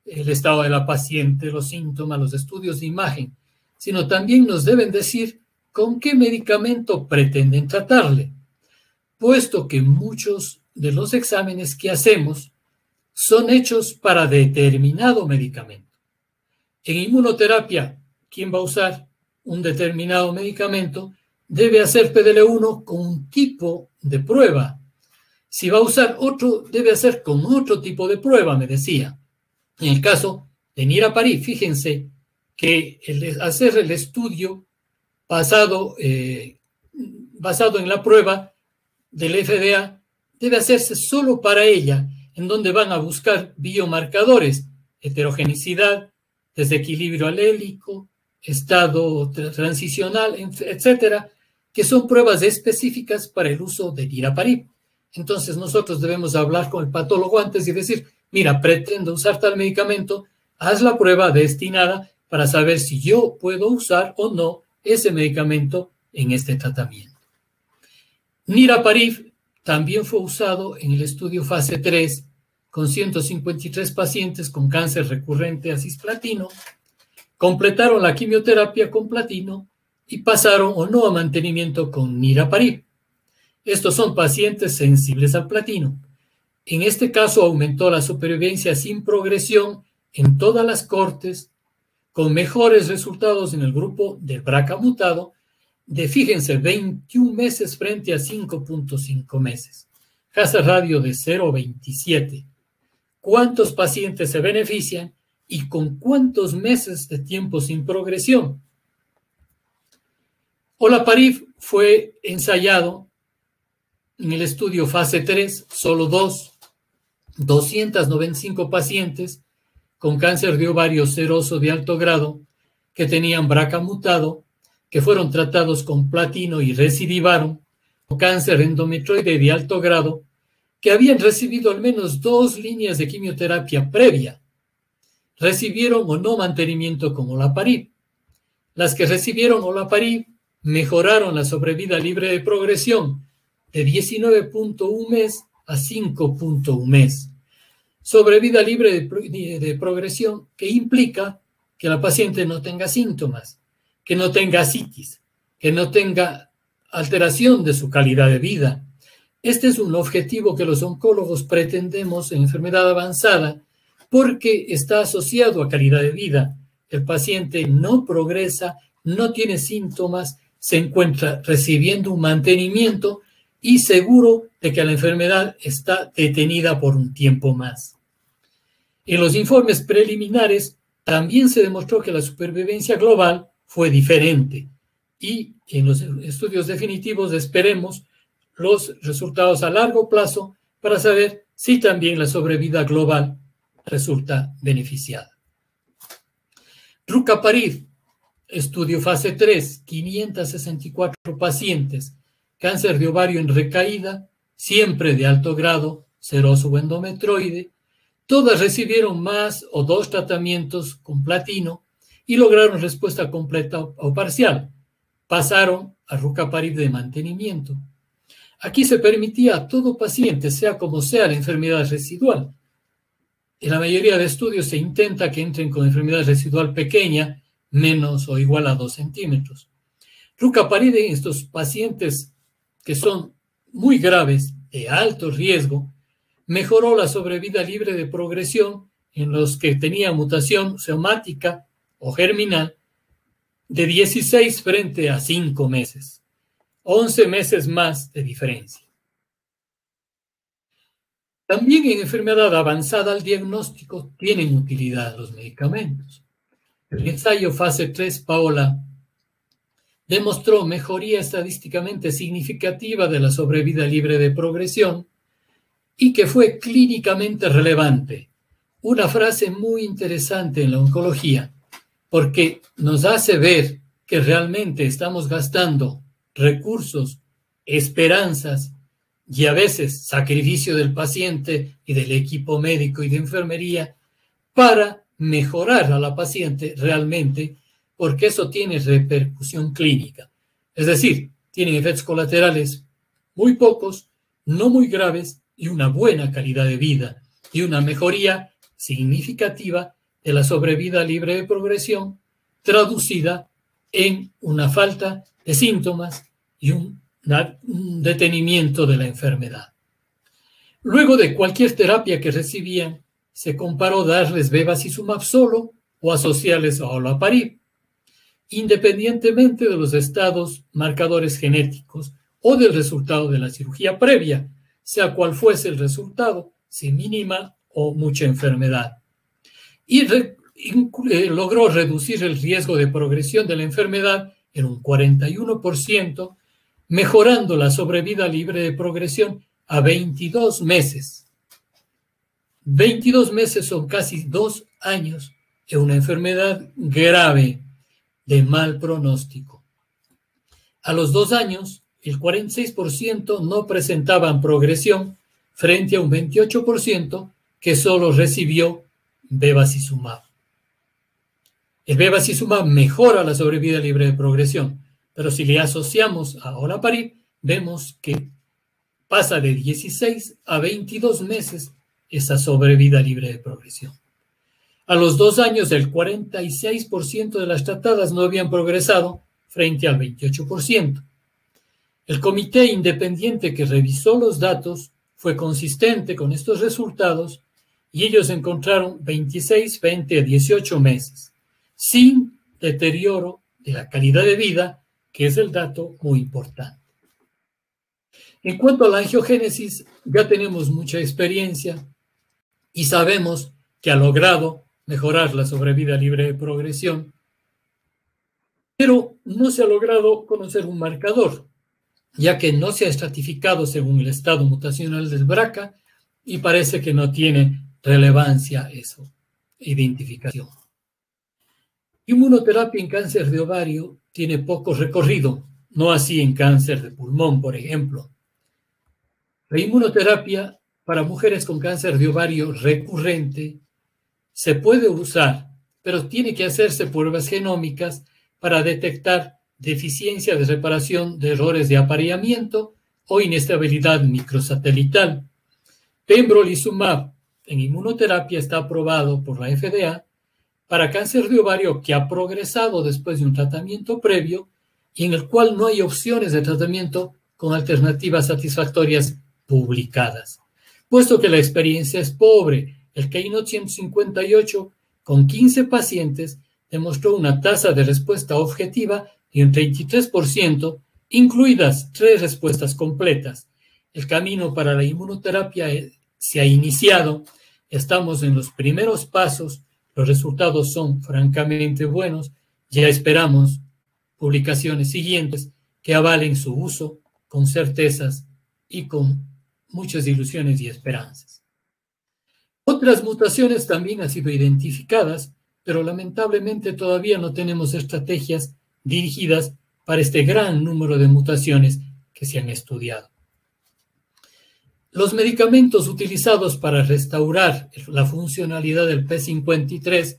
el estado de la paciente, los síntomas, los estudios de imagen, sino también nos deben decir con qué medicamento pretenden tratarle, puesto que muchos de los exámenes que hacemos son hechos para determinado medicamento. En inmunoterapia, quien va a usar un determinado medicamento debe hacer PDL1 con un tipo de prueba. Si va a usar otro, debe hacer con otro tipo de prueba, me decía. En el caso de Niraparib, fíjense que hacer el estudio basado en la prueba del FDA debe hacerse solo para ella, en donde van a buscar biomarcadores, heterogenicidad, desequilibrio alélico, estado transicional, etcétera, que son pruebas específicas para el uso de Niraparib. Entonces nosotros debemos hablar con el patólogo antes y decir, mira, pretendo usar tal medicamento, haz la prueba destinada para saber si yo puedo usar o no ese medicamento en este tratamiento. Niraparib también fue usado en el estudio fase 3 con 153 pacientes con cáncer recurrente a cisplatino, completaron la quimioterapia con platino y pasaron o no a mantenimiento con Niraparib. Estos son pacientes sensibles al platino. En este caso aumentó la supervivencia sin progresión en todas las cortes, con mejores resultados en el grupo de BRCA mutado, de, fíjense, 21 meses frente a 5.5 meses. Hazard radio de 0.27. ¿Cuántos pacientes se benefician y con cuántos meses de tiempo sin progresión? Olaparib fue ensayado en el estudio fase 3, solo 295 pacientes con cáncer de ovario seroso de alto grado que tenían BRCA mutado, que fueron tratados con platino y recidivaron, o cáncer endometrioide de alto grado, que habían recibido al menos 2 líneas de quimioterapia previa. Recibieron o no mantenimiento con Olaparib. Las que recibieron Olaparib mejoraron la sobrevida libre de progresión de 19.1 mes a 5.1 mes. Sobrevida libre de progresión que implica que la paciente no tenga síntomas, que no tenga ascitis, que no tenga alteración de su calidad de vida. Este es un objetivo que los oncólogos pretendemos en enfermedad avanzada porque está asociado a calidad de vida. El paciente no progresa, no tiene síntomas, se encuentra recibiendo un mantenimiento y seguro de que la enfermedad está detenida por un tiempo más. En los informes preliminares también se demostró que la supervivencia global fue diferente y en los estudios definitivos esperemos los resultados a largo plazo para saber si también la sobrevida global resulta beneficiada. Rucaparib, estudio fase 3, 564 pacientes, cáncer de ovario en recaída, siempre de alto grado, seroso o endometrioide, todas recibieron más o 2 tratamientos con platino y lograron respuesta completa o parcial. Pasaron a Rucaparib de mantenimiento. Aquí se permitía a todo paciente, sea como sea la enfermedad residual. En la mayoría de estudios se intenta que entren con enfermedad residual pequeña, menos o igual a 2 centímetros. Rucaparib en estos pacientes que son muy graves, de alto riesgo, mejoró la sobrevida libre de progresión en los que tenían mutación somática o germinal de 16 frente a 5 meses, 11 meses más de diferencia. También en enfermedad avanzada al diagnóstico tienen utilidad los medicamentos. El ensayo fase 3 Paola demostró mejoría estadísticamente significativa de la sobrevida libre de progresión y que fue clínicamente relevante. Una frase muy interesante en la oncología, porque nos hace ver que realmente estamos gastando recursos, esperanzas y a veces sacrificio del paciente y del equipo médico y de enfermería para mejorar a la paciente realmente, porque eso tiene repercusión clínica. Es decir, tienen efectos colaterales muy pocos, no muy graves y una buena calidad de vida y una mejoría significativa de la sobrevida libre de progresión, traducida en una falta de síntomas y un detenimiento de la enfermedad. Luego de cualquier terapia que recibían, se comparó darles bevacizumab solo o asociarles a olaparib, independientemente de los estados marcadores genéticos o del resultado de la cirugía previa, sea cual fuese el resultado, si mínima o mucha enfermedad. Y logró reducir el riesgo de progresión de la enfermedad en un 41%, mejorando la sobrevida libre de progresión a 22 meses. 22 meses son casi 2 años en una enfermedad grave de mal pronóstico. A los 2 años, el 46% no presentaban progresión frente a un 28% que solo recibió bevacizumab. El bevacizumab mejora la sobrevida libre de progresión, pero si le asociamos a olaparib, vemos que pasa de 16 a 22 meses esa sobrevida libre de progresión. A los 2 años, el 46% de las tratadas no habían progresado frente al 28%. El comité independiente que revisó los datos fue consistente con estos resultados y ellos encontraron 26 frente a 18 meses, sin deterioro de la calidad de vida, que es el dato muy importante. En cuanto a la angiogénesis, ya tenemos mucha experiencia y sabemos que ha logrado mejorar la sobrevida libre de progresión, pero no se ha logrado conocer un marcador, ya que no se ha estratificado según el estado mutacional del BRCA y parece que no tiene relevancia eso, identificación. Inmunoterapia en cáncer de ovario tiene poco recorrido, no así en cáncer de pulmón, por ejemplo. La inmunoterapia para mujeres con cáncer de ovario recurrente se puede usar, pero tiene que hacerse pruebas genómicas para detectar deficiencia de reparación de errores de apareamiento o inestabilidad microsatelital. Pembrolizumab en inmunoterapia está aprobado por la FDA para cáncer de ovario que ha progresado después de un tratamiento previo y en el cual no hay opciones de tratamiento con alternativas satisfactorias publicadas. Puesto que la experiencia es pobre, el Keynote 158 con 15 pacientes demostró una tasa de respuesta objetiva de un 33%, incluidas 3 respuestas completas. El camino para la inmunoterapia se ha iniciado, estamos en los primeros pasos, los resultados son francamente buenos, ya esperamos publicaciones siguientes que avalen su uso con certezas y con muchas ilusiones y esperanzas. Otras mutaciones también han sido identificadas, pero lamentablemente todavía no tenemos estrategias dirigidas para este gran número de mutaciones que se han estudiado. Los medicamentos utilizados para restaurar la funcionalidad del P53,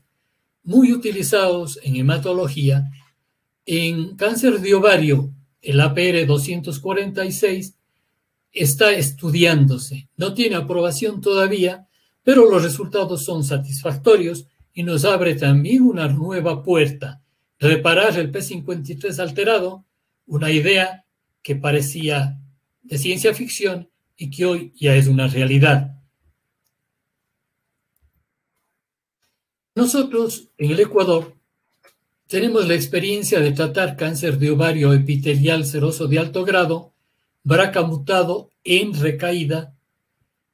muy utilizados en hematología, en cáncer de ovario, el APR 246 está estudiándose. No tiene aprobación todavía, pero los resultados son satisfactorios y nos abre también una nueva puerta. Reparar el P53 alterado, una idea que parecía de ciencia ficción y que hoy ya es una realidad. Nosotros, en el Ecuador, tenemos la experiencia de tratar cáncer de ovario epitelial seroso de alto grado, BRCA mutado en recaída,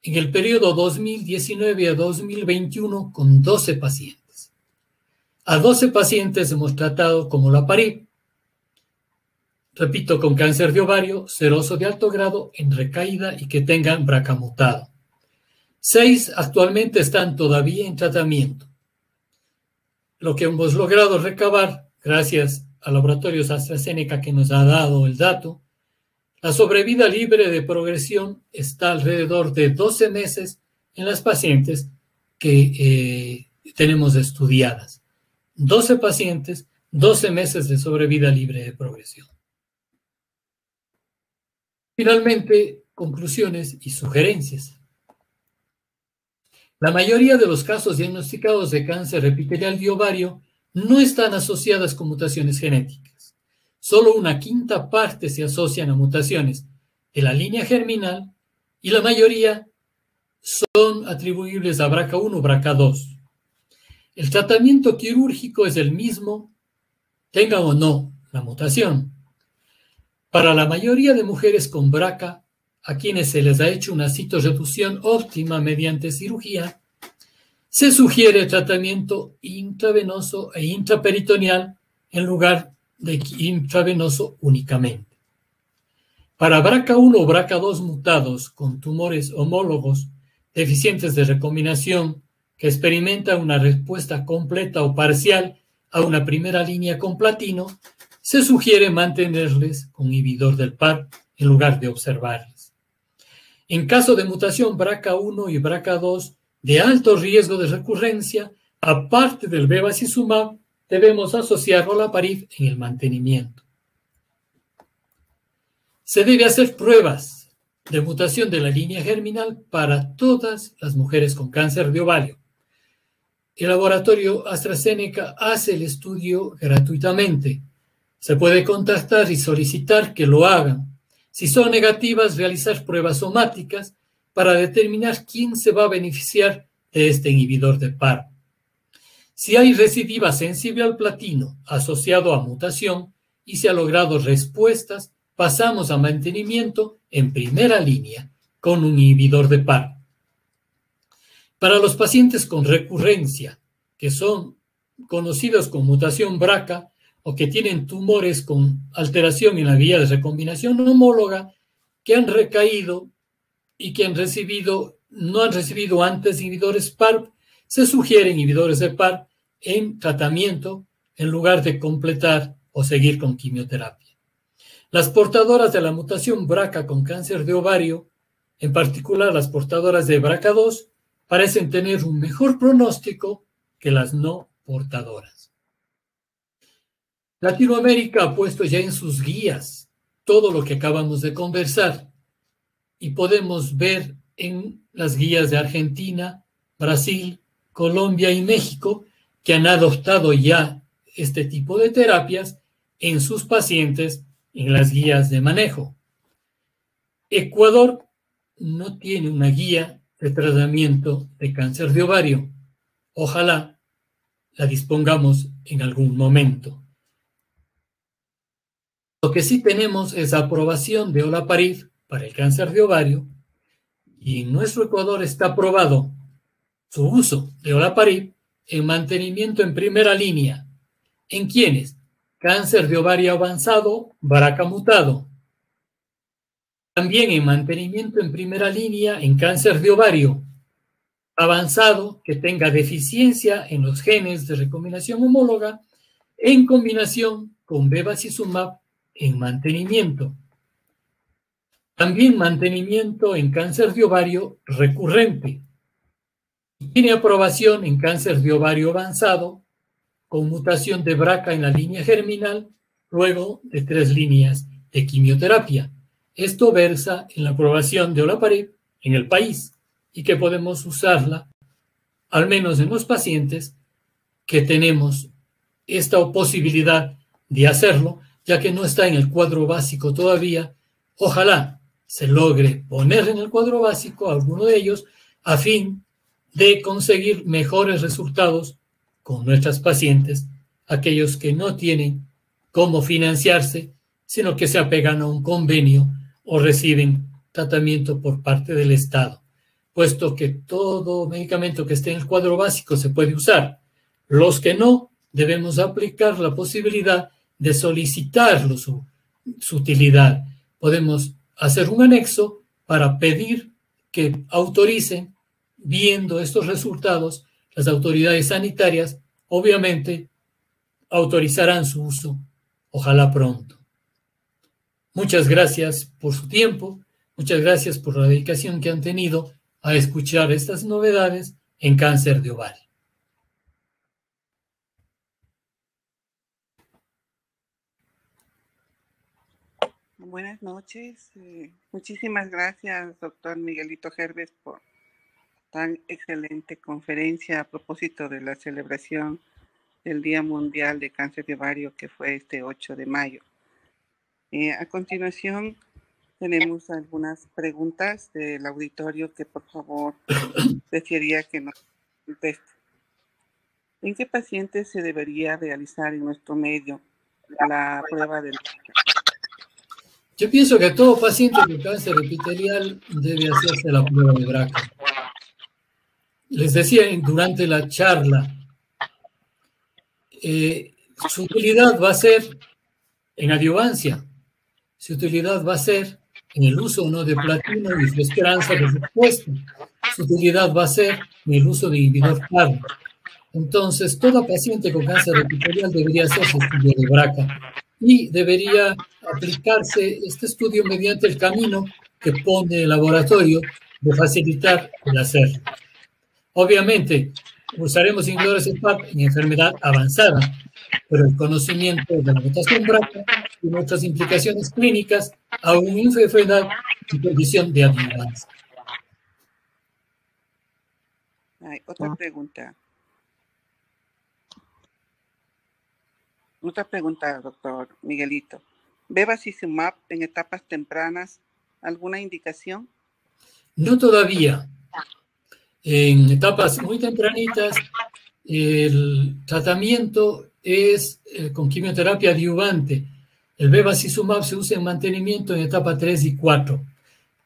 en el periodo 2019 a 2021 con 12 pacientes. A 12 pacientes hemos tratado como olaparib, repito, con cáncer de ovario seroso de alto grado en recaída y que tengan BRCA mutado. 6 actualmente están todavía en tratamiento. Lo que hemos logrado recabar, gracias a laboratorios AstraZeneca que nos ha dado el dato, la sobrevida libre de progresión está alrededor de 12 meses en las pacientes que tenemos estudiadas. 12 pacientes, 12 meses de sobrevida libre de progresión. Finalmente, conclusiones y sugerencias. La mayoría de los casos diagnosticados de cáncer epitelial de ovario no están asociadas con mutaciones genéticas. Solo una quinta parte se asocian a mutaciones de la línea germinal y la mayoría son atribuibles a BRCA1 o BRCA2. El tratamiento quirúrgico es el mismo, tenga o no la mutación. Para la mayoría de mujeres con BRCA, a quienes se les ha hecho una citorreducción óptima mediante cirugía, se sugiere tratamiento intravenoso e intraperitoneal en lugar de intravenoso únicamente. Para BRCA1 o BRCA2 mutados con tumores homólogos deficientes de recombinación que experimentan una respuesta completa o parcial a una primera línea con platino, se sugiere mantenerles con inhibidor del PARP en lugar de observarles. En caso de mutación BRCA1 y BRCA2 de alto riesgo de recurrencia, aparte del bevacizumab, debemos asociar olaparib en el mantenimiento. Se debe hacer pruebas de mutación de la línea germinal para todas las mujeres con cáncer de ovario. El laboratorio AstraZeneca hace el estudio gratuitamente. Se puede contactar y solicitar que lo hagan. Si son negativas, realizar pruebas somáticas para determinar quién se va a beneficiar de este inhibidor de PARP. Si hay recidiva sensible al platino asociado a mutación y se ha logrado respuestas, pasamos a mantenimiento en primera línea con un inhibidor de PARP. Para los pacientes con recurrencia, que son conocidos con mutación BRCA, o que tienen tumores con alteración en la vía de recombinación homóloga, que han recaído y que no han recibido antes inhibidores PARP, se sugieren inhibidores de PARP en tratamiento en lugar de completar o seguir con quimioterapia. Las portadoras de la mutación BRCA con cáncer de ovario, en particular las portadoras de BRCA2, parecen tener un mejor pronóstico que las no portadoras. Latinoamérica ha puesto ya en sus guías todo lo que acabamos de conversar y podemos ver en las guías de Argentina, Brasil, Colombia y México que han adoptado ya este tipo de terapias en sus pacientes en las guías de manejo. Ecuador no tiene una guía de tratamiento de cáncer de ovario. Ojalá la dispongamos en algún momento. Lo que sí tenemos es aprobación de olaparib para el cáncer de ovario y en nuestro Ecuador está aprobado su uso de olaparib en mantenimiento en primera línea. ¿En quiénes? Cáncer de ovario avanzado, BRCA mutado. También en mantenimiento en primera línea en cáncer de ovario avanzado que tenga deficiencia en los genes de recombinación homóloga en combinación con bevacizumab en mantenimiento. También mantenimiento en cáncer de ovario recurrente. Tiene aprobación en cáncer de ovario avanzado con mutación de BRCA en la línea germinal luego de 3 líneas de quimioterapia. Esto versa en la aprobación de olaparib en el país y que podemos usarla al menos en los pacientes que tenemos esta posibilidad de hacerlo, ya que no está en el cuadro básico todavía. Ojalá se logre poner en el cuadro básico a alguno de ellos a fin de conseguir mejores resultados con nuestras pacientes aquellos que no tienen cómo financiarse, sino que se apegan a un convenio o reciben tratamiento por parte del Estado, puesto que todo medicamento que esté en el cuadro básico se puede usar. Los que no, debemos aplicar la posibilidad de solicitarlo su utilidad. Podemos hacer un anexo para pedir que autoricen, viendo estos resultados, las autoridades sanitarias, obviamente, autorizarán su uso, ojalá pronto. Muchas gracias por su tiempo, muchas gracias por la dedicación que han tenido a escuchar estas novedades en cáncer de ovario. Buenas noches. Muchísimas gracias, doctor Miguelito Gervais, por tan excelente conferencia a propósito de la celebración del Día Mundial de Cáncer de Ovario, que fue este 8 de mayo. A continuación, tenemos algunas preguntas del auditorio que, por favor, desearía que nos conteste. ¿En qué pacientes se debería realizar en nuestro medio la prueba del BRCA? Yo pienso que todo paciente con cáncer epitelial debe hacerse la prueba de BRCA. Les decía durante la charla, su utilidad va a ser en adyuvancia, su utilidad va a ser en el uso o no de platino y su esperanza de respuesta, su utilidad va a ser en el uso de inhibidor PARP. Entonces, todo paciente con cáncer epitelial debería hacerse estudio de BRCA y debería aplicarse este estudio mediante el camino que pone el laboratorio de facilitar el hacerlo. Obviamente, usaremos inhibidores de PARP en enfermedad avanzada, pero el conocimiento de la mutación BRCA tiene otras implicaciones clínicas, aún en enfermedad y condición de adyuvancia. Otra pregunta. Otra pregunta, doctor Miguelito. ¿Bevacizumab en etapas tempranas, alguna indicación? No todavía. En etapas muy tempranitas, el tratamiento es con quimioterapia adyuvante. El bevacizumab se usa en mantenimiento en etapa 3 y 4.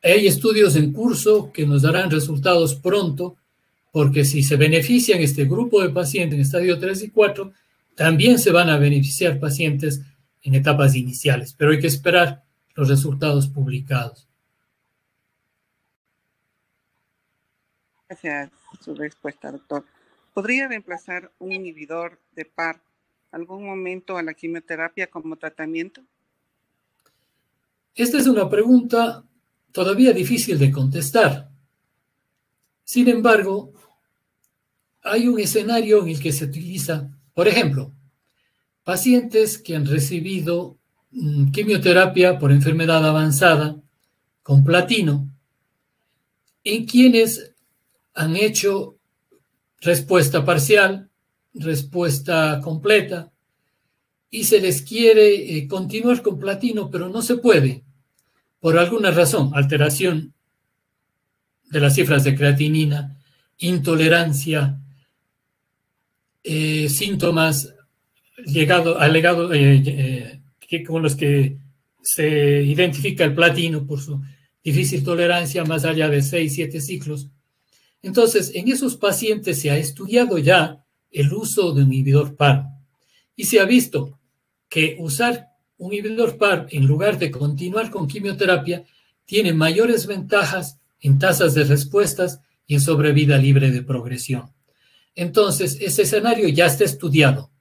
Hay estudios en curso que nos darán resultados pronto, porque si se benefician este grupo de pacientes en estadio 3 y 4, también se van a beneficiar pacientes en etapas iniciales, pero hay que esperar los resultados publicados. Gracias por su respuesta, doctor. ¿Podría reemplazar un inhibidor de PARP algún momento a la quimioterapia como tratamiento? Esta es una pregunta todavía difícil de contestar. Sin embargo, hay un escenario en el que se utiliza, por ejemplo, pacientes que han recibido quimioterapia por enfermedad avanzada con platino, en quienes han hecho respuesta parcial, respuesta completa, y se les quiere continuar con platino, pero no se puede, por alguna razón, alteración de las cifras de creatinina, intolerancia, síntomas con los que se identifica el platino por su difícil tolerancia más allá de 6-7 ciclos. Entonces, en esos pacientes se ha estudiado ya el uso de un inhibidor PARP y se ha visto que usar un inhibidor PARP en lugar de continuar con quimioterapia tiene mayores ventajas en tasas de respuestas y en sobrevida libre de progresión. Entonces, ese escenario ya está estudiado.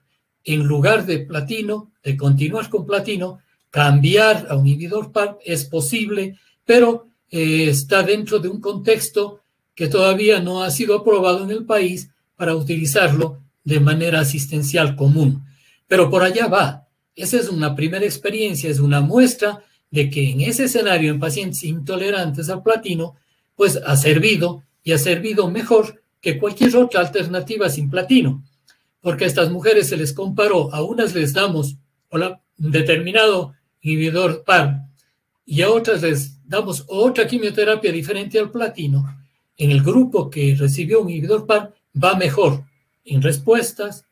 En lugar de platino, de continuar con platino, cambiar a un inhibidor PARP es posible, pero está dentro de un contexto que todavía no ha sido aprobado en el país para utilizarlo de manera asistencial común. Pero por allá va. Esa es una primera experiencia, es una muestra de que en ese escenario, en pacientes intolerantes al platino, pues ha servido y ha servido mejor que cualquier otra alternativa sin platino. Porque a estas mujeres se les comparó, a unas les damos un determinado inhibidor PARP y a otras les damos otra quimioterapia diferente al platino. En el grupo que recibió un inhibidor PARP va mejor en respuestas,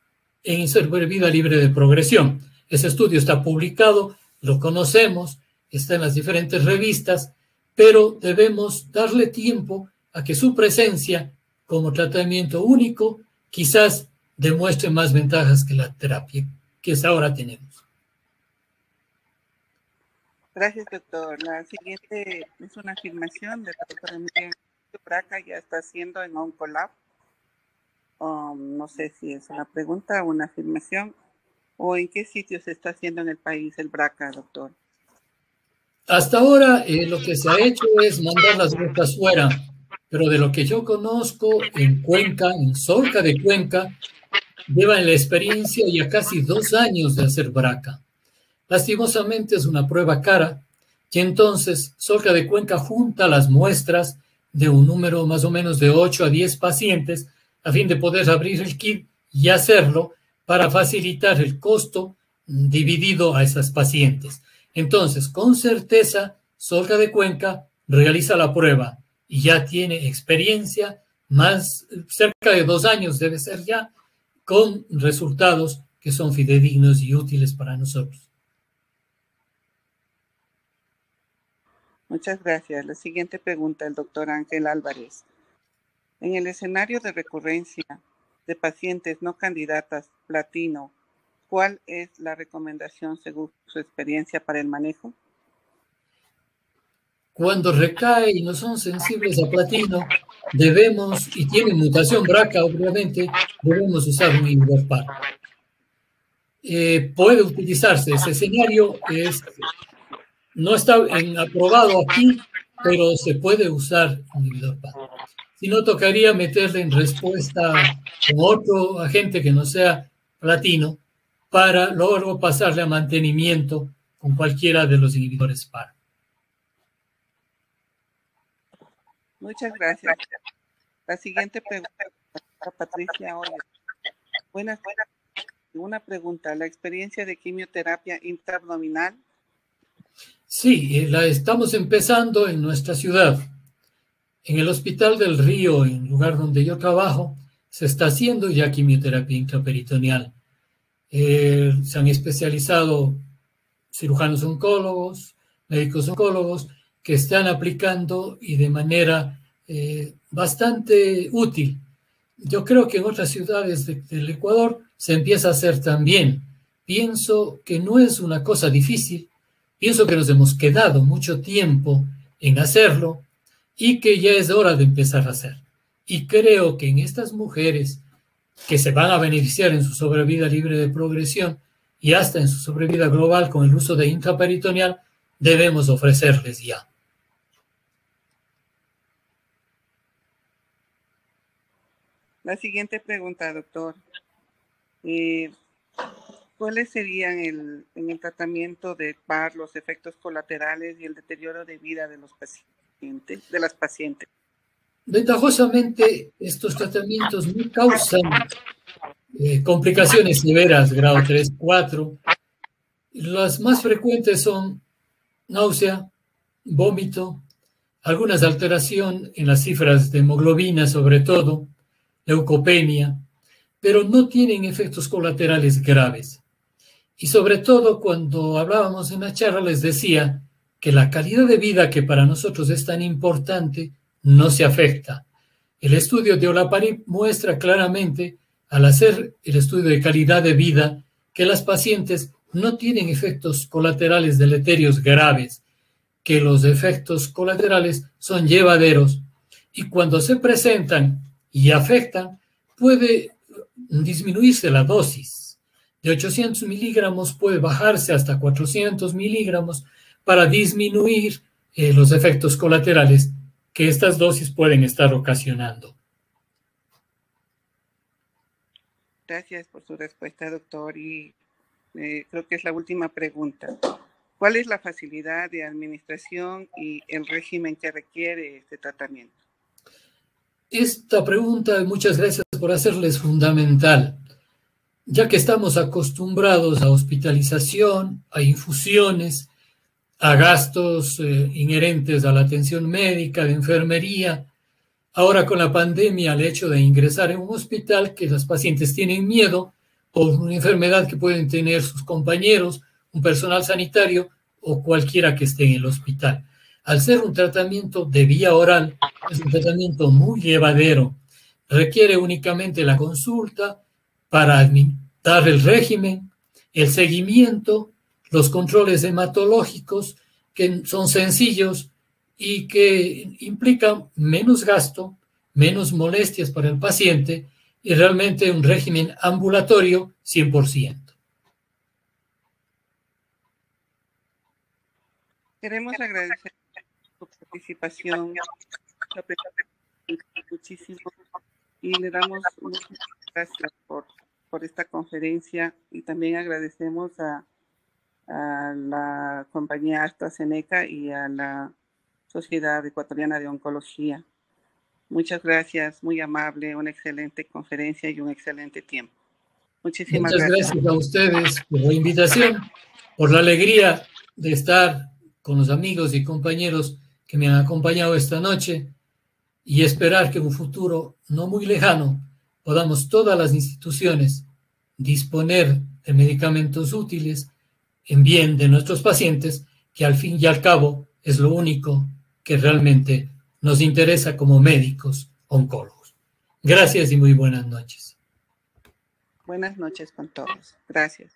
en sobrevida libre de progresión. Ese estudio está publicado, lo conocemos, está en las diferentes revistas, pero debemos darle tiempo a que su presencia como tratamiento único quizás demuestre más ventajas que la terapia que hasta ahora tenemos. Gracias, doctor. La siguiente es una afirmación de la doctora Miriam Braca, ya está haciendo en Oncolab. No sé si es una pregunta o una afirmación, o en qué sitio se está haciendo en el país el BRCA, doctor. Hasta ahora lo que se ha hecho es mandar las muestras fuera, pero de lo que yo conozco en Cuenca, en Solca de Cuenca, llevan la experiencia ya casi 2 años de hacer BRCA. Lastimosamente es una prueba cara, y entonces Solca de Cuenca junta las muestras de un número más o menos de 8 a 10 pacientes a fin de poder abrir el kit y hacerlo para facilitar el costo dividido a esas pacientes. Entonces, con certeza, Solca de Cuenca realiza la prueba y ya tiene experiencia, más cerca de 2 años debe ser ya, con resultados que son fidedignos y útiles para nosotros. Muchas gracias. La siguiente pregunta, el doctor Ángel Álvarez. En el escenario de recurrencia de pacientes no candidatas platino, ¿cuál es la recomendación según su experiencia para el manejo? Cuando recae y no son sensibles a platino, debemos, y tienen mutación BRCA, obviamente, debemos usar un inhibidor PAR. Puede utilizarse, ese escenario no está aprobado aquí, pero se puede usar un inhibidor PAR. Si no, tocaría meterle en respuesta con otro agente que no sea platino para luego pasarle a mantenimiento con cualquiera de los inhibidores PAR. Muchas gracias. La siguiente pregunta, Patricia Hoyos. Buenas. Una pregunta, ¿la experiencia de quimioterapia intraabdominal? Sí, la estamos empezando en nuestra ciudad. En el Hospital del Río, en el lugar donde yo trabajo, se está haciendo ya quimioterapia intraperitoneal. Se han especializado cirujanos oncólogos, médicos oncólogos, que están aplicando y de manera bastante útil. Yo creo que en otras ciudades del Ecuador se empieza a hacer también. Pienso que no es una cosa difícil, pienso que nos hemos quedado mucho tiempo en hacerlo y que ya es hora de empezar a hacer. Y creo que en estas mujeres que se van a beneficiar en su sobrevida libre de progresión y hasta en su sobrevida global con el uso de intraperitoneal, debemos ofrecerles ya. La siguiente pregunta, doctor. ¿Cuáles serían en el tratamiento de PAR los efectos colaterales y el deterioro de vida de los pacientes, de las pacientes? Ventajosamente, estos tratamientos no causan complicaciones severas, grado 3, 4. Las más frecuentes son náusea, vómito, algunas alteraciones en las cifras de hemoglobina, sobre todo, leucopenia, pero no tienen efectos colaterales graves. Y sobre todo, cuando hablábamos en la charla, les decía que la calidad de vida que para nosotros es tan importante no se afecta. El estudio de Olaparib muestra claramente, al hacer el estudio de calidad de vida, que las pacientes no tienen efectos colaterales deleterios graves, que los efectos colaterales son llevaderos y cuando se presentan y afectan, puede disminuirse la dosis. De 800 miligramos puede bajarse hasta 400 miligramos para disminuir los efectos colaterales que estas dosis pueden estar ocasionando. Gracias por su respuesta, doctor. Y creo que es la última pregunta. ¿Cuál es la facilidad de administración y el régimen que requiere este tratamiento? Esta pregunta, muchas gracias por hacerla, es fundamental, ya que estamos acostumbrados a hospitalización, a infusiones, a gastos inherentes a la atención médica, de enfermería. Ahora con la pandemia, el hecho de ingresar en un hospital, que los pacientes tienen miedo por una enfermedad que pueden tener sus compañeros, un personal sanitario o cualquiera que esté en el hospital. Al ser un tratamiento de vía oral, es un tratamiento muy llevadero. Requiere únicamente la consulta para dar el régimen, el seguimiento, los controles hematológicos, que son sencillos y que implican menos gasto, menos molestias para el paciente y realmente un régimen ambulatorio 100%. Queremos agradecer su participación, muchísimo, y le damos muchas gracias por esta conferencia, y también agradecemos a la compañía AstraZeneca y a la Sociedad Ecuatoriana de Oncología. Muchas gracias, muy amable, una excelente conferencia y un excelente tiempo. Muchísimas gracias. Muchas gracias a ustedes por la invitación, por la alegría de estar con los amigos y compañeros que me han acompañado esta noche y esperar que en un futuro no muy lejano podamos todas las instituciones disponer de medicamentos útiles en bien de nuestros pacientes, que al fin y al cabo es lo único que realmente nos interesa como médicos oncólogos. Gracias y muy buenas noches. Buenas noches con todos. Gracias.